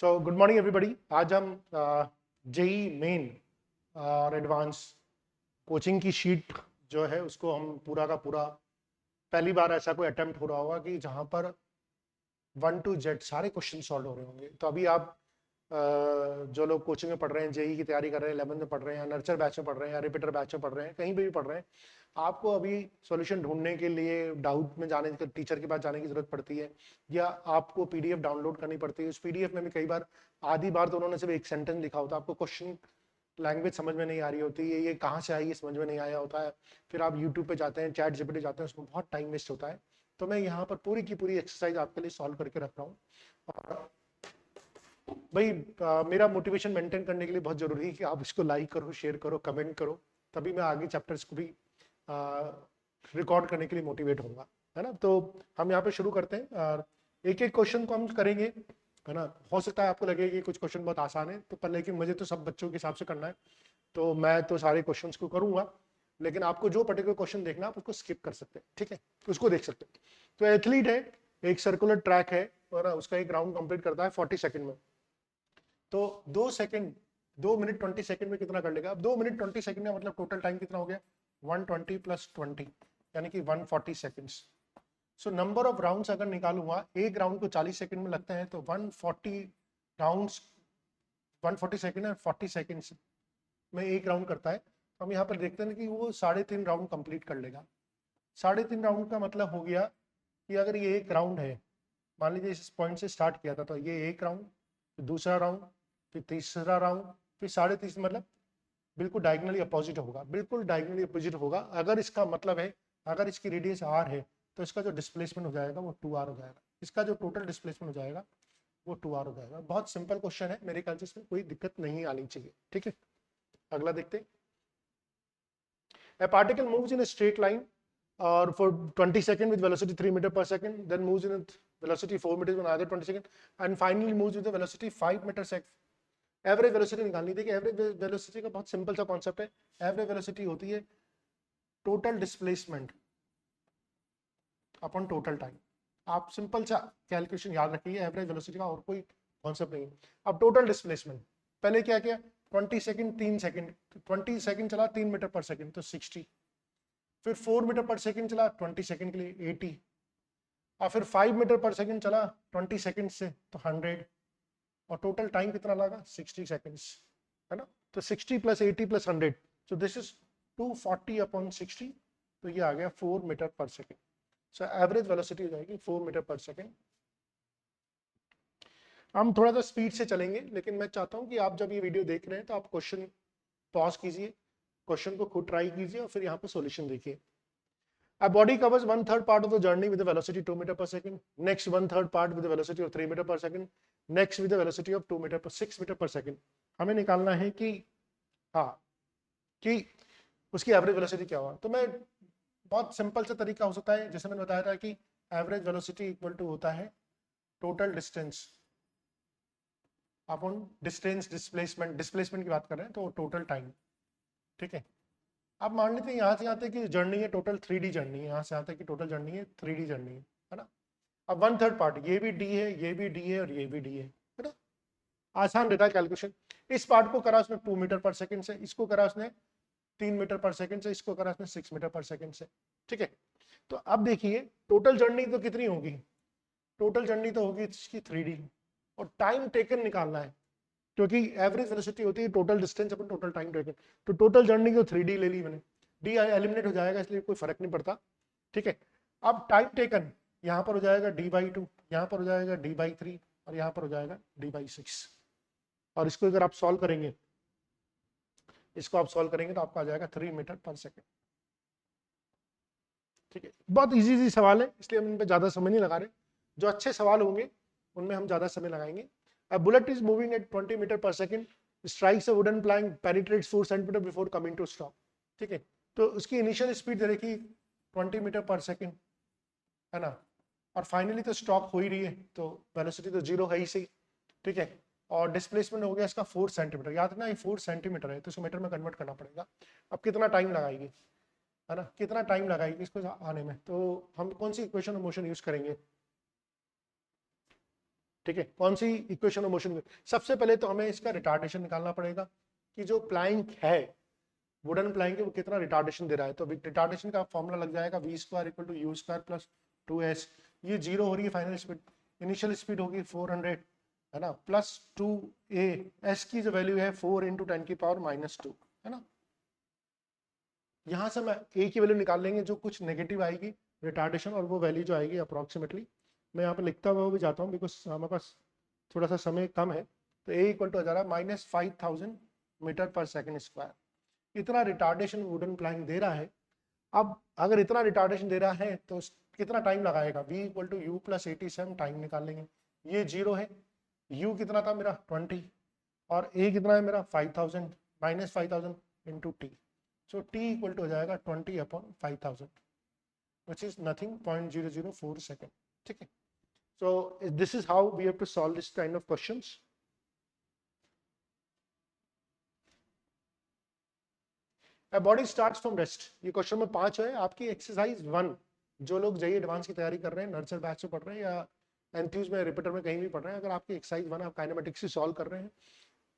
So good morning everybody. आज हम JEE main और एडवांस कोचिंग की शीट जो है उसको हम पूरा का पूरा पहली बार ऐसा कोई अटेम्प्ट हो रहा होगा कि जहां पर 1 to Z सारे क्वेश्चन सॉल्व हो रहे होंगे। तो अभी आप जो लोग कोचिंग में पढ़ रहे हैं, जेई की तैयारी कर रहे हैं, 11th में पढ़ रहे हैं, या नर्चर बैच में पढ़ रहे हैं, या रिपीटर बैच में पढ़ रहे हैं, कहीं भी पढ़ रहे हैं, आपको अभी सॉल्यूशन ढूंढने के लिए डाउट में जाने के टीचर के पास जाने की जरूरत पड़ती है, या आपको पीडीएफ डाउनलोड करनी पड़ती है। उस पीडीएफ में भी कई बार आधी बार तो उन्होंने सिर्फ एक सेंटेंस लिखा होता है, आपको क्वेश्चन लैंग्वेज समझ में नहीं आ रही होती है, ये कहाँ से आई ये समझ में नहीं आया होता है। फिर आप यूट्यूब पे जाते हैं, चैट जीपीटी जाते हैं, उसमें बहुत टाइम वेस्ट होता है। तो मैं यहाँ पर पूरी की पूरी एक्सरसाइज आपके लिए सॉल्व करके रख रहा हूँ। और भाई मेरा मोटिवेशन मेंटेन करने के लिए बहुत जरूरी है कि आप इसको लाइक करो, शेयर करो, कमेंट करो, तभी मैं आगे चैप्टर्स को भी रिकॉर्ड करने के लिए मोटिवेट होऊंगा, है ना। तो हम यहाँ पे शुरू करते हैं और एक एक क्वेश्चन को हम करेंगे, है ना। हो सकता है आपको लगे कि कुछ क्वेश्चन बहुत आसान है, तो पर लेकिन मुझे तो सब बच्चों के हिसाब से करना है, तो मैं तो सारे क्वेश्चंस को करूंगा, लेकिन आपको जो पर्टिकुलर क्वेश्चन देखना आप उसको स्किप कर सकते हैं, ठीक है, उसको देख सकते हैं। तो एथलीट है, एक सर्कुलर ट्रैक है और उसका एक राउंड कंप्लीट करता है 40 सेकंड में। तो 2 सेकंड 2 मिनट 20 सेकंड में कितना कर लेगा? अब 2 मिनट 20 सेकंड का मतलब टोटल टाइम कितना हो गया? 120 + 20 यानी कि 140 seconds. So number of rounds अगर निकालूंगा, एक राउंड को 40 सेकंड में लगते हैं, तो 140 राउंड्स 140 सेकंड और 40 सेकंड्स में एक राउंड करता है। तो हम यहाँ पर देखते हैं कि वो 3.5 राउंड कंप्लीट कर लेगा। 3.5 राउंड का मतलब हो गया कि अगर ये एक राउंड है, मान लीजिए इस पॉइंट से स्टार्ट किया था, तो ये एक राउंड, फिर दूसरा राउंड, फिर तीसरा राउंड, फिर 3.5, मतलब बिल्कुल डायगनली अपोजिट होगा, बिल्कुल डायगनली अपोजिट होगा। अगर इसका मतलब है, अगर इसकी रेडियस r है, तो इसका जो डिस्प्लेसमेंट हो जाएगा वो 2r हो जाएगा। इसका जो टोटल डिस्प्लेसमेंट हो जाएगा वो 2r हो जाएगा। बहुत सिंपल क्वेश्चन है, मेरे ख्याल से इसमें कोई दिक्कत नहीं आनी चाहिए, ठीक है। अगला देखते हैं। A particle moves in a straight line or for 20 seconds with velocity 3 meter per second, then moves in a velocity 4 meters for another 20 seconds, and finally moves with a velocity 5 meter second. Average velocity निकालनी थी कि average velocity का बहुत simple सा concept है। Average velocity होती है total displacement upon total time. आप सिंपल सा कैलकुलेशन याद रखिए, एवरेज वेलोसिटी का और कोई कॉन्सेप्ट नहीं है। अब टोटल डिस्प्लेसमेंट पहले क्या किया, 20 सेकंड 3 सेकंड, 20 सेकंड चला 3 मीटर पर सेकंड तो 60, फिर 4 मीटर पर सेकंड चला 20 सेकंड के लिए 80, और फिर 5 मीटर पर सेकंड चला 20 सेकंड से तो 100, और टोटल टाइम कितना लगा? 60 सेकंड्स, है ना। तो 60 + 80 + 100, सो दिस इज 240/60, तो ये आ गया 4 metre per second. So average velocity हो जाएगी 4 मीटर पर सेकंड। हम थोड़ा सा स्पीड से चलेंगे, लेकिन मैं चाहता हूं कि आप जब ये वीडियो देख रहे हैं तो आप क्वेश्चन पॉज कीजिए, क्वेश्चन को खुद ट्राई कीजिए और फिर यहाँ पे सॉल्यूशन देखिए। A body covers 1/3 part of the journey with a velocity 2 meter per second. Next 1/3 part with a velocity of 3 meter per second. Next with a velocity of 6 meter per second. हमें निकालना है कि हाँ कि उसकी average velocity क्या हुआ। तो मैं बहुत सिंपल सा तरीका हो सकता है, जैसे मैंने बताया था कि एवरेज वेलोसिटी इक्वल टू होता है total distance upon distance displacement. Displacement की बात कर रहे हैं तो टोटल टाइम, ठीक है। आप मान लेते हैं यहाँ से यहाँ तक की जर्नी है टोटल 3D जर्नी है, यहाँ से यहाँ तक की टोटल जर्नी है 3D जर्नी है ना। अब 1/3 पार्ट, ये भी डी है, ये भी डी है और ये भी डी है ना। आसान रहता है कैलकुलेशन। इस पार्ट को करा उसने 2 मीटर पर सेकंड से, इसको करा उसने 3 मीटर पर सेकंड से, इसको करा उसने 6 मीटर पर सेकंड से, ठीक है। तो अब देखिए टोटल जर्नी तो कितनी होगी? टोटल जर्नी तो होगी इसकी 3D, और टाइम टेकन निकालना है, क्योंकि एवरेज वेलोसिटी होती है टोटल डिस्टेंस अपन टोटल टाइम टेकन। तो टोटल जर्नी को 3D ले ली मैंने, डी एलिमिनेट हो जाएगा इसलिए कोई फर्क नहीं पड़ता, ठीक है। अब टाइम टेकन यहाँ पर हो जाएगा d/2, यहाँ पर हो जाएगा d/3 और यहाँ पर हो जाएगा d/6। और इसको अगर आप सॉल्व करेंगे, इसको आप सॉल्व करेंगे तो आपको आ जाएगा 3 मीटर पर सेकेंड, ठीक है। बहुत इजी सवाल है, इसलिए हम इन पर ज्यादा समय नहीं लगा रहे। जो अच्छे सवाल होंगे उनमें हम ज्यादा समय लगाएंगे। A bullet is moving at 20 meter per second, strikes a wooden plank, penetrates 4 centimeter before coming to stop, ठीक है। तो उसकी इनिशियल स्पीड दे रखी 20 मीटर पर सेकंड, है ना, और फाइनली तो स्टॉप हो ही रही है, तो वेलोसिटी तो 0 है ही सही, ठीक है। और डिस्प्लेसमेंट हो गया इसका 4 सेंटीमीटर, याद रखना ये 4 सेंटीमीटर है, तो इसको मीटर में कन्वर्ट करना पड़ेगा। अब कितना टाइम लगाएगी, है ना, कितना टाइम लगाएगी इसको आने में। तो हम कौन सी इक्वेशन ऑफ मोशन यूज करेंगे? ठीक है, कौन सी इक्वेशन ऑफ मोशन? सबसे पहले तो हमें इसका रिटार्डेशन निकालना पड़ेगा कि जो प्लैंक है, वुडन प्लैंक है, वो कितना रिटार्डेशन दे रहा है। तो रिटार्डेशन का फॉर्मूला लग जाएगा v² = u² + 2s। ये 0 हो रही है फाइनल स्पीड, इनिशियल स्पीड होगी 400 है ना, प्लस 2a, s की जो वैल्यू है 4 × 10⁻⁻2 है ना। यहां से मैं a की वैल्यू निकाल लेंगे जो कुछ नेगेटिव आएगी रिटार्डेशन, और वो वैल्यू जो आएगी अप्रोक्सीमेटली, मैं यहाँ पे लिखता हुआ भी जाता हूँ बिकॉज हमारे पास थोड़ा सा समय कम है। तो a = आ जा रहा है -5000 मीटर/सेकंड²। इतना रिटार्डेशन वुडन प्लैंक दे रहा है। अब अगर इतना रिटार्डेशन दे रहा है तो कितना टाइम लगाएगा? v = u + 87 टाइम निकाल लेंगे। ये 0 है, u कितना था मेरा 20, और a कितना है मेरा 5000 -5000 × t। सो t = हो जाएगा 20/5000 which is nothing, 0.004 सेकेंड। ठीक है, so this is how we have to solve this kind of questions. A body starts from rest, ये क्वेश्चन में 5 है आपकी। एक्सरसाइज 1, जो लोग JEE एडवांस की तैयारी कर रहे हैं, नर्सर बैच में पढ़ रहे हैं या एंथ्यूज में, रिपीटर में, कहीं भी पढ़ रहे हैं, अगर आपकी एक्सरसाइज 1 आप काइनेमेटिक्स से सॉल्व कर रहे हैं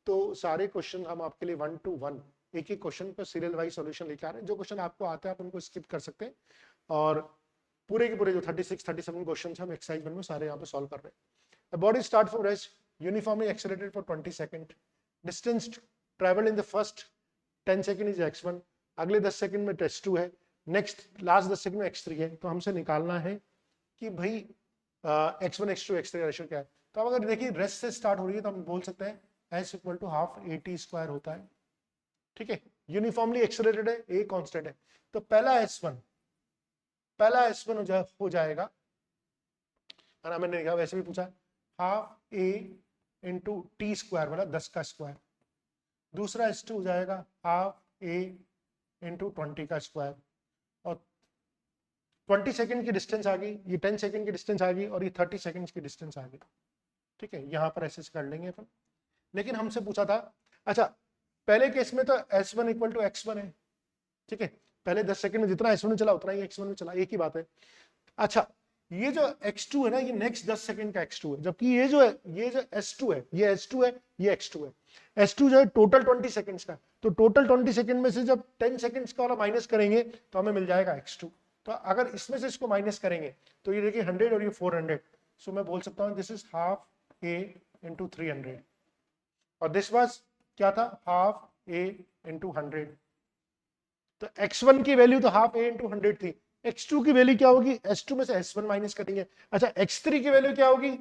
तो सारे क्वेश्चन हम आपके लिए 1 to 1 एक ही क्वेश्चन पर सीरियल वाइज सॉल्यूशन लेके आ रहे हैं। जो क्वेश्चन आपको आते हैं आप उनको स्किप कर सकते हैं, और पूरे के पूरे जो 36-37 क्वेश्चन हम एक्सरसाइज 1 में सारे यहाँ पे सॉल्व कर रहे हैं। The body start from rest, uniformly accelerated for 20 seconds. Distance traveled in the first 10 second is x1, अगले 10 सेकंड में x2 है, नेक्स्ट लास्ट 10 सेकंड में x3 है। तो हमसे निकालना है कि भाई x1, x2, x3 का रेशियो क्या है। तो अब अगर देखिए रेस्ट से स्टार्ट हो रही है तो हम बोल सकते हैं s = ½ at² होता है। ठीक है, यूनिफॉर्मली एक्सेलरेटेड है, a कांस्टेंट है, तो पहला s1 हो जाएगा, और मैंने लिखा वैसे भी पूछा ½ a × t² मतलब 10 का स्क्वायर। दूसरा s2 हो जाएगा ½ a × 20 का स्क्वायर, और 20 सेकंड की डिस्टेंस आ गई, ये 10 सेकंड की डिस्टेंस आ गई, और ये 30 सेकंड की डिस्टेंस आ गई। ठीक है, यहां पर ऐसे कर लेंगे अपन। लेकिन हमसे पूछा था, अच्छा पहले केस में तो s1 = x1 है। ठीक है, पहले 10 सेकंड में जितना s1 में चला उतना ही x1 में चला, एक ही बात है। अच्छा, ये जो x2 है ना, ये नेक्स्ट 10 सेकंड का x2 है, जबकि ये जो s2 है, ये s2 है, ये x2 है। s2 जो है टोटल 20 सेकंड्स का, तो टोटल 20 सेकंड में से जब 10 सेकंड्स का वाला माइनस करेंगे तो हमें मिल जाएगा x2। तो अगर इसमें से इसको माइनस करेंगे तो ये देखिए 100 और ये 400, सो मैं बोल सकता हूँ दिस इज ½ a × 300, और दिस वाज क्या था, ½ a × 100। तो x1 की वैल्यू तो ½ a × 100 थी, x2 की वैल्यू क्या होगी, s2 में से s1 माइनस करेंगे। अच्छा, x3 की वैल्यू क्या होगी,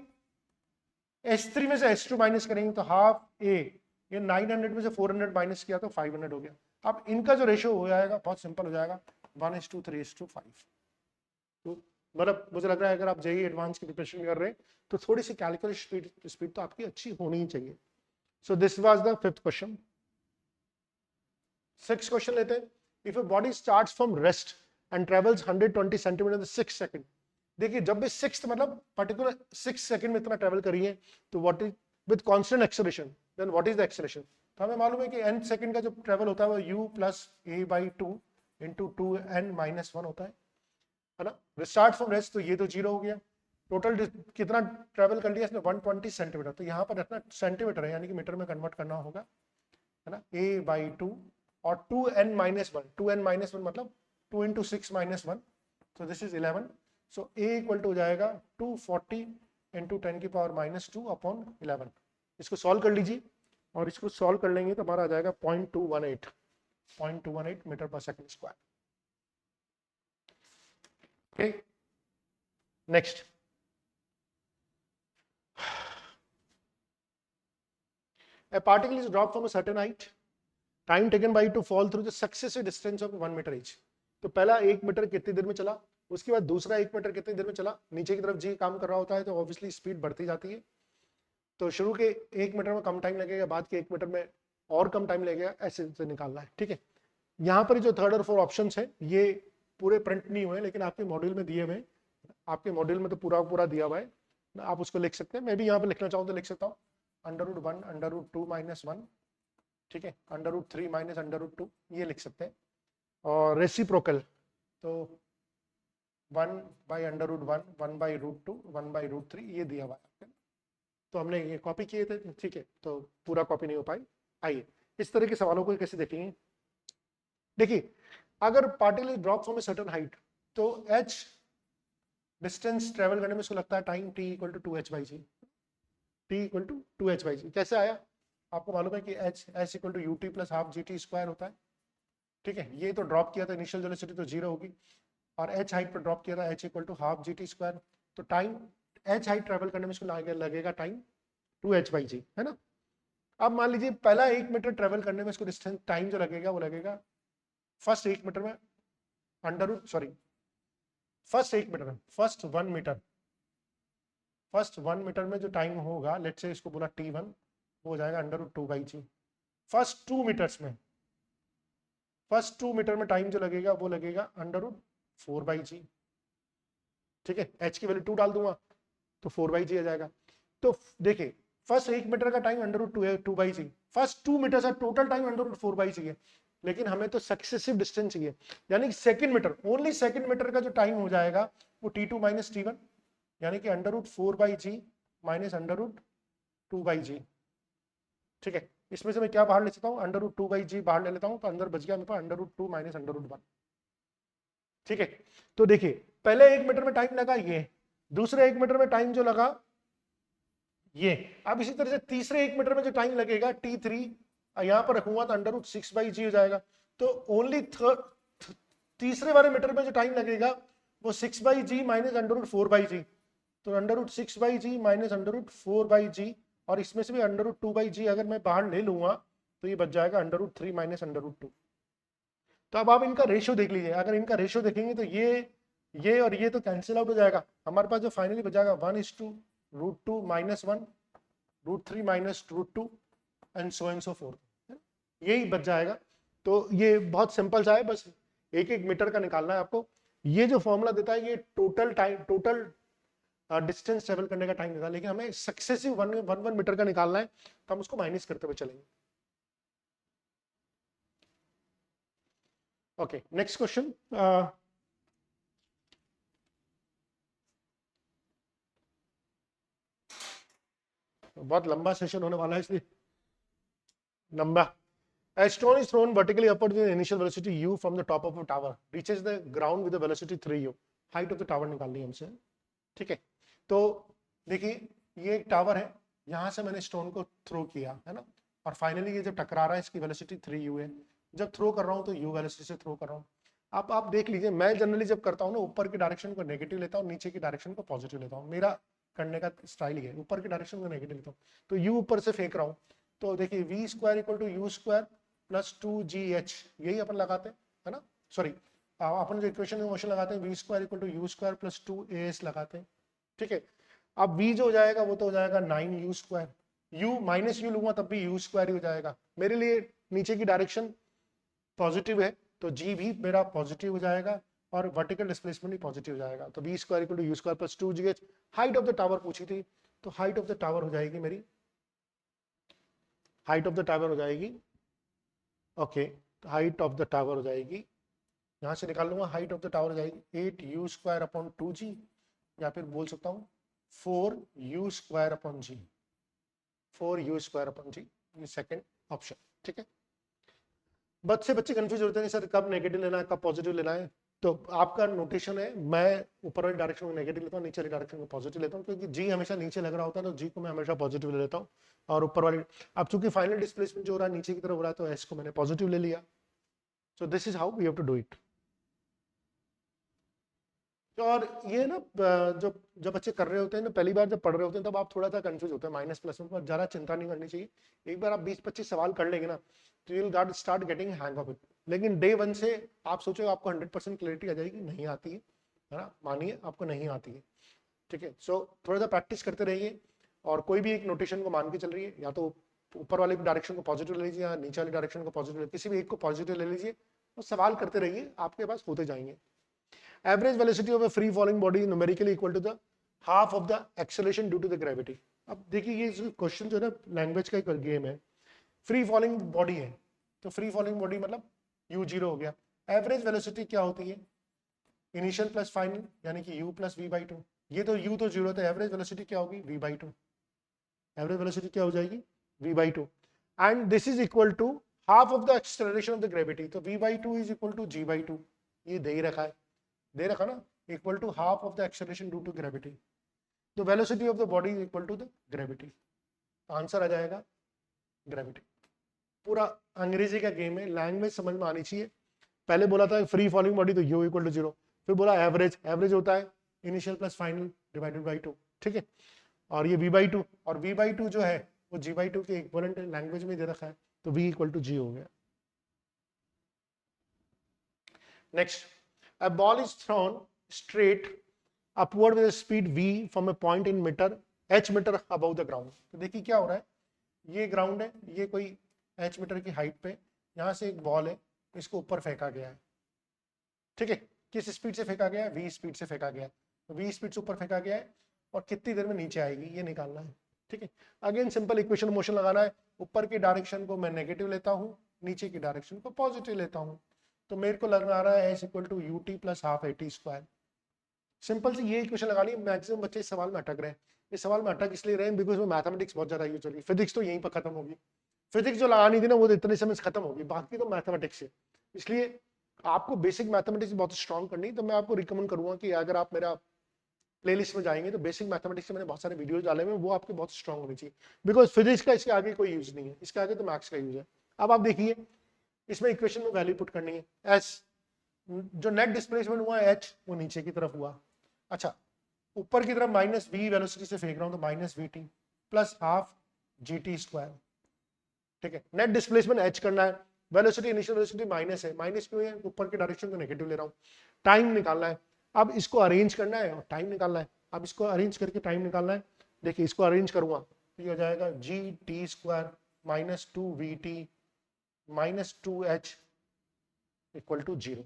s3 में से s2 माइनस करेंगे, तो ½ a, ये 900 में से 400 माइनस किया तो 500 हो गया। अब इनका जो रेशियो हो जाएगा बहुत सिंपल हो जाएगा, 1:3:5। तो मतलब मुझे लग रहा है अगर आप JEE एडवांस की प्रिपरेशन कर रहे हैं तो थोड़ी सी कैलकुलेशन स्पीड तो आपकी अच्छी होनी ही चाहिए। So this was the 5th question. 6th question लेते हैं। If a body starts from rest and travels 120 centimetre in 6 second. देखिए जब भी 6th मतलब पर्टिकुलर 6 सेकंड में इतना ट्रेवल करिए, तो what is with constant acceleration, then what is the acceleration. तो हमें मालूम है कि n सेकंड का जो ट्रेवल होता है वो u + a/2 × 2n-1 होता है ना। स्टार्ट फ्रॉम रेस्ट, तो ये तो 0 हो गया। टोटल कितना ट्रेवल कर लिया इसने, 120 सेंटीमीटर, तो यहाँ पर रखना सेंटीमीटर है, यानी कि मीटर में कन्वर्ट करना होगा, है ना। a/2 और 2n-1, 2n-1 मतलब 2 × 6 - 1, so this is 11, so a = हो जाएगा 240 × 10⁻⁻2 अपॉन 11। इसको सॉल्व कर लीजिए, और इसको सॉल्व कर लेंगे तो हमारा आ जाएगा 0.218 मीटर/सेकंड²। Okay, next. A particle is dropped from a certain height. Time taken by it to fall through the successive distance of 1 meter each. तो पहला 1 मीटर कितनी देर में चला, उसके बाद दूसरा 1 मीटर कितनी देर में चला। नीचे की तरफ जी काम कर रहा होता है तो ऑब्वियसली स्पीड बढ़ती जाती है। तो शुरू के 1 मीटर में कम टाइम लगेगा, बाद के 1 मीटर में और कम टाइम लगेगा, ऐसे से निकालना है। ठीक है, यहाँ पर जो 3rd और 4th ऑप्शन है ये पूरे प्रिंट नहीं हुए, लेकिन आपके मॉड्यूल में दिए हुए, आपके मॉड्यूल में तो पूरा दिया हुआ है, आप उसको लिख सकते हैं। मैं भी यहाँ पे लिखना चाहूँ तो लिख सकता हूँ √1 √2 - 1, ठीक है, √3 - √2, ये लिख सकते हैं। और रेसिप्रोकल तो 1/√1, 1/√2, 1/√3 ये दिया हुआ है। तो हमने ये कॉपी किए थे, ठीक है, तो पूरा कॉपी नहीं हो पाई। आइए इस तरह के सवालों को कैसे देखेंगे। देखिए अगर particle is drop from a certain height, तो h डिस्टेंस ट्रेवल करने में उसको लगता है time t equal to 2h/g, t equal to 2h/g। कैसे आया, आपको मालूम है कि h equal to ut plus half gt square होता है, ठीक है। ये तो ड्रॉप किया था इनिशियल वेलोसिटी तो 0 होगी, और h हाइट पर ड्रॉप किया था h equal to half gt square, तो टाइम h हाइट ट्रेवल करने में इसको लगेगा टाइम 2h/g, है ना। अब मान लीजिए पहला 1 मीटर ट्रेवल करने में इसको डिस्टेंस टाइम जो लगेगा वो लगेगा फर्स्ट 1 मीटर में फर्स्ट 1 मीटर में जो टाइम होगा, लेट्स से इसको बोला t1, वो हो जाएगा √2/g। फर्स्ट 2 मीटर में टाइम जो लगेगा वो लगेगा √4/g, ठीक है। h की वैल्यू 2 डाल दूंगा तो 4/g आ जाएगा। तो देखिए फर्स्ट 1 मीटर का टाइम √2/g, फर्स्ट 2 मीटर का टोटल टाइम √4/g है, लेकिन हमें तो सक्सेसिव डिस्टेंस चाहिए, यानी कि second metre, only second metre का जो टाइम हो जाएगा वो t2 माइनस t1, यानी कि √4/g माइनस √2/g, ठीक है। इसमें से मैं क्या बाहर ले सकता हूँ, √2/g बाहर ले लेता हूँ, तो अंदर बच गया मेरे पास √2 माइनस √1, ठीक है। तो देखिए पहले 1 मीटर में टाइम लगा ये, दूसरे 1 मीटर में टाइम जो लगा ये, अब इसी तरह से तीसरे 1 मीटर में जो टाइम लगेगा t3 यहां पर रखूंगा तो √6/g हो जाएगा। तो ओनली तीसरे वाले मीटर में जो टाइम लगेगा वो 6/g माइनस √4/g, तो √6/g माइनस √4/g, और इसमें से भी √2/g अगर मैं बाहर ले लूंगा तो ये बच जाएगा √3 माइनस √2। तो अब आप इनका रेशियो देख लीजिए, अगर इनका रेशियो देखेंगे तो ये और ये तो कैंसिल आउट हो जाएगा, हमारे पास जो फाइनली बचाएगा 1:√2 minus 1, √3 minus √2 and so fourth, यही बच जाएगा। तो ये बहुत सिंपल सा है, बस एक एक मीटर का निकालना है आपको। ये जो फॉर्मूला देता है ये टोटल डिस्टेंस ट्रेवल करने का टाइम देता है, लेकिन हमें सक्सेसिव वन मीटर का निकालना है, तो हम उसको माइनस करते हुए चलेंगे। Okay next question. बहुत लंबा सेशन होने वाला है इसलिए लंबा। A stone is thrown vertically upward with initial velocity u from the top of a tower, reaches the ground with a velocity 3u. Height of the tower निकालनी है हमसे, ठीक है। तो देखिए ये एक टावर है, यहां से मैंने स्टोन को थ्रो किया है ना, और फाइनली ये जब टकरा रहा है इसकी वेलोसिटी 3u है। जब थ्रो कर रहा हूँ तो u वेलोसिटी से थ्रो कर रहा हूँ। आप देख लीजिए, मैं जनरली जब करता हूँ ना ऊपर की डायरेक्शन को नेगेटिव लेता हूँ, नीचे की डायरेक्शन को पॉजिटिव लेता हूँ, मेरा करने का स्टाइल ही है, ऊपर की डायरेक्शन को नेगेटिव लेता हूँ। तो u ऊपर से फेंक रहा हूँ, तो देखिए v square equal to u square plus 2gh, यही अपन लगाते हैं, है ना। सॉरी, अपन जो इक्वेशन में मोशन लगाते हैं v square equal to u square plus 2as लगाते हैं, ठीक है। अब v जो हो जाएगा वो तो हो जाएगा 9u square, u minus u लूंगा तब भी u स्क्वायर ही हो जाएगा। मेरे लिए नीचे की डायरेक्शन पॉजिटिव है तो g भी मेरा पॉजिटिव हो जाएगा, और वर्टिकल डिस्प्लेसमेंट भी पॉजिटिव हो जाएगा। तो v square equal to u square plus 2gh। Height of the tower पूछी थी, तो हाइट ऑफ द टावर हो जाएगी मेरी, हाइट ऑफ द टावर हो जाएगी, ओके, तो हाइट ऑफ द टावर हो जाएगी, यहां से निकाल लूंगा, हाइट ऑफ द टावर हो जाएगी 8u स्क्वायर अपॉन 2g, या फिर बोल सकता हूँ 4u square upon g, 4u square upon g, ये सेकंड ऑप्शन, ठीक है। बच्चे कंफ्यूज होते हैं सर कब नेगेटिव लेना है कब पॉजिटिव लेना है, तो आपका नोटेशन है, मैं ऊपर वाली डायरेक्शन को नेगेटिव लेता हूँ, नीचे वाली डायरेक्शन को पॉजिटिव लेता हूँ, क्योंकि जी हमेशा नीचे लग रहा होता है तो जी को मैं हमेशा पॉजिटिव ले लेता हूँ, और ऊपर वाली, अब चूंकि फाइनल डिस्प्लेसमेंट जो हो रहा है नीचे की तरफ हो रहा है तो एस को मैंने पॉजिटिव ले लिया। So this is how we have to do it. और ये ना जब जब बच्चे कर रहे होते हैं ना, पहली बार जब पढ़ रहे होते हैं तब आप थोड़ा सा कंफ्यूज होते हैं माइनस प्लस में, पर ज़्यादा चिंता नहीं करनी चाहिए। एक बार आप 20-25 सवाल कर लेंगे ना तो you will start getting hang of it. लेकिन डे 1 से आप सोचो आपको 100% क्लैरिटी आ जाएगी, नहीं आती है ना, मानिए आपको नहीं आती है, ठीक है। सो थोड़ा सा प्रैक्टिस करते रहिए, और कोई भी एक नोटेशन को मान के चल रही है, या तो ऊपर वाले डायरेक्शन को पॉजिटिव ले लीजिए या नीचे वाली डायरेक्शन को पॉजिटिव, किसी भी एक को पॉजिटिव ले लीजिए, और सवाल करते रहिए, आपके पास होते जाएंगे। Average velocity of a free falling body is numerically equal to the half of the acceleration due to the gravity। अब देखिए ये क्वेश्चन जो है ना लैंग्वेज का एक गेम है। फ्री फॉलिंग बॉडी है तो फ्री फॉलिंग बॉडी मतलब u0 हो गया। एवरेज वेलोसिटी क्या होती है, इनिशियल प्लस फाइनल, यानी कि u प्लस v/2। ये तो u तो 0 था, एवरेज वेलोसिटी क्या होगी v/2। एवरेज वेलोसिटी क्या हो जाएगी v/2 and this is equal to half of the acceleration of the gravity. तो v/2 is equal to g/2, ये दे ही रखा है, दे रखा ना, equal to half of the acceleration due to gravity. तो velocity of the body is equal to the gravity, answer आ जाएगा ग्रेविटी। पूरा अंग्रेजी का गेम है, लैंग्वेज समझ में आनी चाहिए। पहले बोला था फ्री फॉलिंग बॉडी तो u इक्वल टू 0, फिर बोला एवरेज, एवरेज होता है initial plus final divided by 2, ठीक है। और ये v/2, और v/2 जो है वो g/2 के इक्विवेलेंट लैंग्वेज में दे रखा है, तो v इक्वल टू g हो गया। Next, a ball is thrown straight upward with speed v from a point in metre h metre above the ground. तो देखिए क्या हो रहा है, ये ग्राउंड है, ये कोई h मीटर की हाइट पे यहाँ से एक बॉल है, इसको ऊपर फेंका गया है, ठीक है। किस स्पीड से फेंका गया है, v स्पीड से फेंका गया है, तो v स्पीड से ऊपर फेंका गया है और कितनी देर में नीचे आएगी ये निकालना है, ठीक है। अगेन सिंपल इक्वेशन मोशन लगाना है, ऊपर की डायरेक्शन को मैं नेगेटिव लेता हूँ, नीचे की डायरेक्शन को पॉजिटिव लेता हूँ, तो मेरे को लग रहा है s equal to ut plus half at square. Simple से ये इक्वेशन लगानी है। मैक्सिमम बच्चे इस सवाल में अटक रहे हैं, इस सवाल में अटक इसलिए रहे हैं बिकॉज में मैथमेटिक्स बहुत ज्यादा यूज हो रही है, फिजिक्स तो यहीं पर खत्म होगी, फिजिक्स जो लगानी थी ना वो तो इतने समय से खत्म होगी, बाकी तो मैथमेटिक्स है। इसलिए आपको बेसिक मैथमेटिक्स बहुत स्ट्रॉन्ग करनी, तो मैं आपको रिकमेंड करूंगा कि अगर आप मेरा प्लेलिस्ट में जाएंगे तो बेसिक मैथमेटिक्स के मैंने बहुत सारे वीडियोस डाले हुए हैं, वो आपके बहुत स्ट्रॉन्ग होनी चाहिए, बिकॉज फिजिक्स का इसके आगे कोई यूज नहीं है, इसके आगे तो मैथ्स का यूज है। अब आप देखिए इसमें इक्वेशन में वैल्यू पुट करनी है, एस जो नेट डिस्प्लेसमेंट हुआ है एच वो नीचे की तरफ हुआ, अच्छा ऊपर की तरफ माइनस वी वेलोसिटी से फेंक रहा हूं तो minus we T plus half ji T square, ठीक है। नेट डिस्प्लेसमेंट एच करना है, वेलोसिटी इनिशियल वेलोसिटी माइनस है, माइनस क्यों है, ऊपर की डायरेक्शन को नेगेटिव ले रहा हूं, टाइम निकालना है, अब इसको अरेंज करना है और टाइम निकालना है। अब इसको अरेंज करके टाइम निकालना है, देखिए इसको अरेंज करूंगा तो ये हो जाएगा G T square minus 2vt minus 2h equal to 0,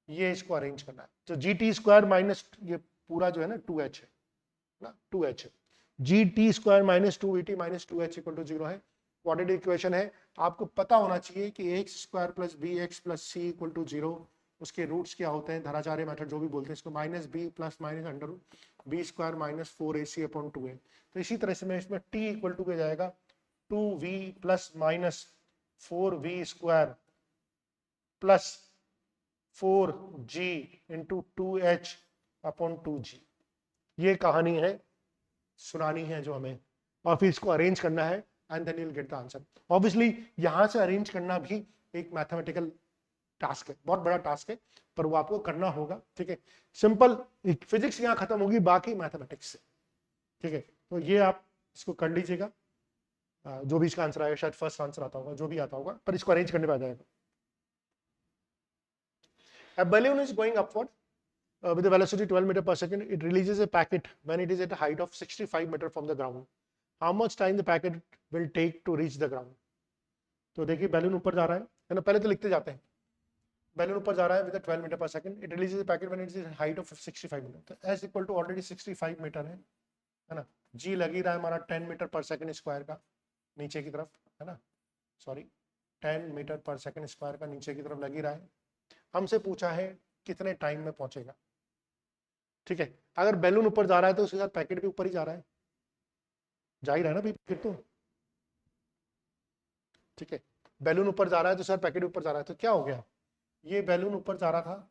ये इसको अरेंज करना है। तो जी टी स्क्वायर माइनस ये पूरा जो है ना 2h है ना, 2h है, G T square minus 2vt minus 2h equal to 0 है, क्वाड्रेटिक इक्वेशन है। आपको पता होना चाहिए कि X square plus B X plus C equal to 0, उसके रूट्स क्या होते हैं, धराचार्य मेथड जो भी बोलते हैं इसको, minus B plus minus under B square minus 4ac upon 2a। तो इसी तरह से मैं इसमें t इक्वल टू जाएगा 2v plus minus 4v square plus 4g into 2h upon 2g। ये कहानी है, सुनानी है जो हमें, और फिर इसको अरेंज करना है and then you will get the answer. Obviously यहां से अरेंज करना भी एक मैथमेटिकल टास्क है, बहुत बड़ा टास्क है, पर वो आपको करना होगा, ठीक है। सिंपल फिजिक्स यहाँ खत्म होगी, बाकी मैथमेटिक्स से, ठीक है। तो ये आप इसको कर लीजिएगा, जो भी इसका आंसर आएगा, शायद फर्स्ट आंसर आता होगा, जो भी आता होगा, पर इसको अरेंज करने पे आ जाएगा। A balloon is going upward with a velocity 12 meter per second. It releases a packet when it is at a height of 65 meter from the ground. How much time the packet will take to reach the ground? तो देखिए balloon ऊपर जा रहा है ना, पहले तो लिखते जाते हैं, बैलून ऊपर जा रहा है with a 12 meter per second. It releases a packet when it is at a height of 65 meter. तो s equal to already 65 metre है ना, g लग ही रहा है हमारा 10 मीटर पर सेकंड स्क्वायर का नीचे की तरफ, है ना, sorry 10 metre per second square का नीचे की तरफ लग ही रहा है। हमसे पूछा है कितने टाइम में पहुंचेगा, ठीक है। अगर बैलून ऊपर जा रहा है तो उसके साथ पैकेट भी ऊपर ही जा रहा है, जा ही रहा है ना भाई पैकेट तो, ठीक है। बैलून ऊपर जा रहा है तो सर पैकेट ऊपर जा रहा है, तो क्या हो गया, ये बैलून ऊपर जा रहा था,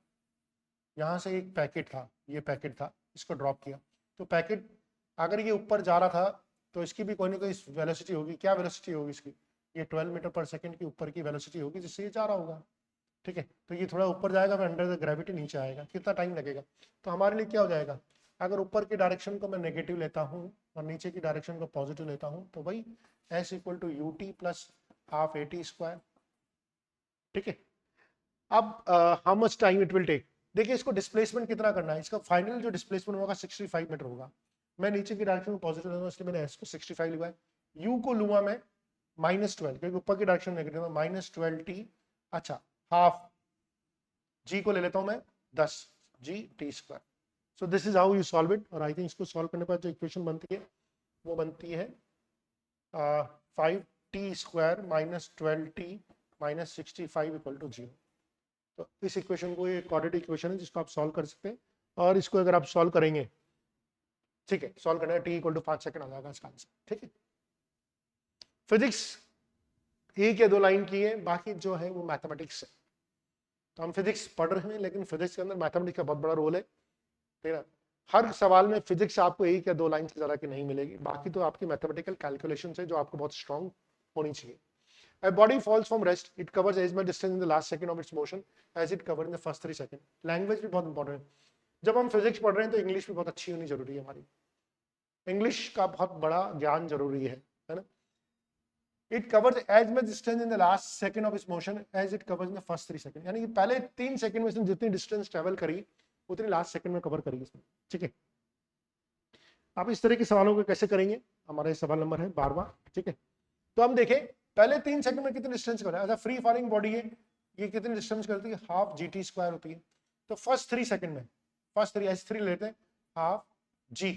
यहाँ से एक पैकेट था, ये पैकेट था, इसको ड्रॉप किया, तो पैकेट अगर ये ऊपर जा रहा था तो इसकी भी कोई ना कोई वेलोसिटी होगी, क्या वेलोसिटी होगी इसकी, ये 12 मीटर पर सेकंड की ऊपर की वेलोसिटी होगी जिससे ये जा रहा होगा, ठीक है। तो ये थोड़ा ऊपर जाएगा, फिर अंडर द ग्रेविटी नीचे आएगा, कितना टाइम लगेगा। तो हमारे लिए क्या हो जाएगा, अगर ऊपर की डायरेक्शन को मैं नेगेटिव लेता हूँ और नीचे की डायरेक्शन को पॉजिटिव लेता हूँ, तो भाई s equal to U T plus half at square, ठीक है। अब how much time it will take, देखिए इसको डिस्प्लेसमेंट कितना करना है, इसका फाइनल जो डिस्प्लेसमेंट होगा 65 मीटर होगा, मैं नीचे की डायरेक्शन में पॉजिटिव लूंगा इसलिए मैंने s को 65 लिखा है, u को लूंगा मैं -12 क्योंकि ऊपर की डायरेक्शन नेगेटिव है, -12t, अच्छा हाफ g को ले लेता हूं मैं 10 g t square. So this is how you solve it, और आई थिंक इसको सॉल्व करने पर जो इक्वेशन बनती है वो बनती है 5t square minus 12t minus 65 equal to 0। तो इस इक्वेशन को, ये क्वाड्रेटिक इक्वेशन है जिसको आप सॉल्व कर सकते हैं, और इसको अगर आप सॉल्व करेंगे ठीक है, सॉल्व करना है, t इक्वल टू 5 सेकंड आ जाएगा इसका आंसर। ठीक है, फिजिक्स एक या दो लाइन की है, बाकी जो है वो मैथमेटिक्स है। तो हम फिजिक्स पढ़ रहे हैं, लेकिन फिजिक्स के अंदर मैथमेटिक्स का बहुत बड़ा रोल है। ठीक है, हर सवाल में फिजिक्स आपको एक या दो लाइन से ज्यादा की नहीं मिलेगी, बाकी तो आपकी मैथमेटिकल कैलकुलेशन है जो आपको बहुत स्ट्रांग होनी चाहिए। A body falls from rest. It covers as much distance in the last second of its motion as it covered in the first 3 seconds. Language भी बहुत इंपॉर्टेंट है। जब हम फिजिक्स पढ़ रहे हैं तो इंग्लिश भी बहुत अच्छी होनी जरूरी है हमारी। इंग्लिश का बहुत बड़ा ज्ञान जरूरी है ना। It covers as much distance in the last second of its motion as it covers in the first 3 seconds. यानी कि पहले 3 सेकंड में इसने जितनी डिस्टेंस ट्रेवल करी उतनी लास्ट सेकंड में कवर करी इसने। ठीक है, आप इस तरह के सवालों को कैसे करेंगे, हमारा सवाल नंबर है 12वां। ठीक है, तो हम देखें पहले 3 सेकंड में कितनी डिस्टेंस कर रहा है। अच्छा, फ्री फॉलिंग बॉडी है, ये कितनी डिस्टेंस करती है, हाफ gt स्क्वायर होती है। तो फर्स्ट 3 सेकंड में फर्स्ट 3 s3 लेते हैं, हाफ g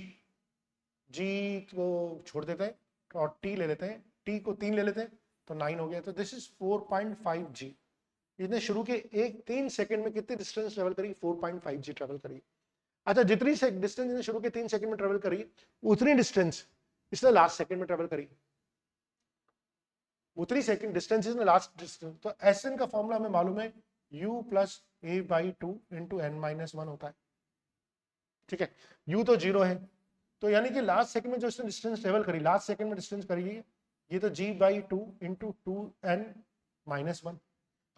को छोड़ देते हैं और t ले लेते हैं, t को 3 ले लेते हैं तो 9 हो गया। तो दिस इज 4.5 g। इसने शुरू के 3 सेकंड में कितनी डिस्टेंस ट्रेवल करी, 4.5 g ट्रेवल करी। अच्छा, जितनी डिस्टेंस इसने शुरू के 3 सेकंड में ट्रेवल करी उतनी डिस्टेंस इसने लास्ट सेकंड में ट्रेवल करी, उतनी सेकंड डिस्टेंस इसने लास्ट डिस्टेंस। तो Sn का फॉर्मूला हमें मालूम है, u plus a/2 into n-1 होता है। ठीक है, u तो 0 है, तो यानी कि लास्ट सेकंड में जो इसने डिस्टेंस ट्रेवल करी, लास्ट सेकंड में डिस्टेंस करी ये तो g/2 इंटू 2n-1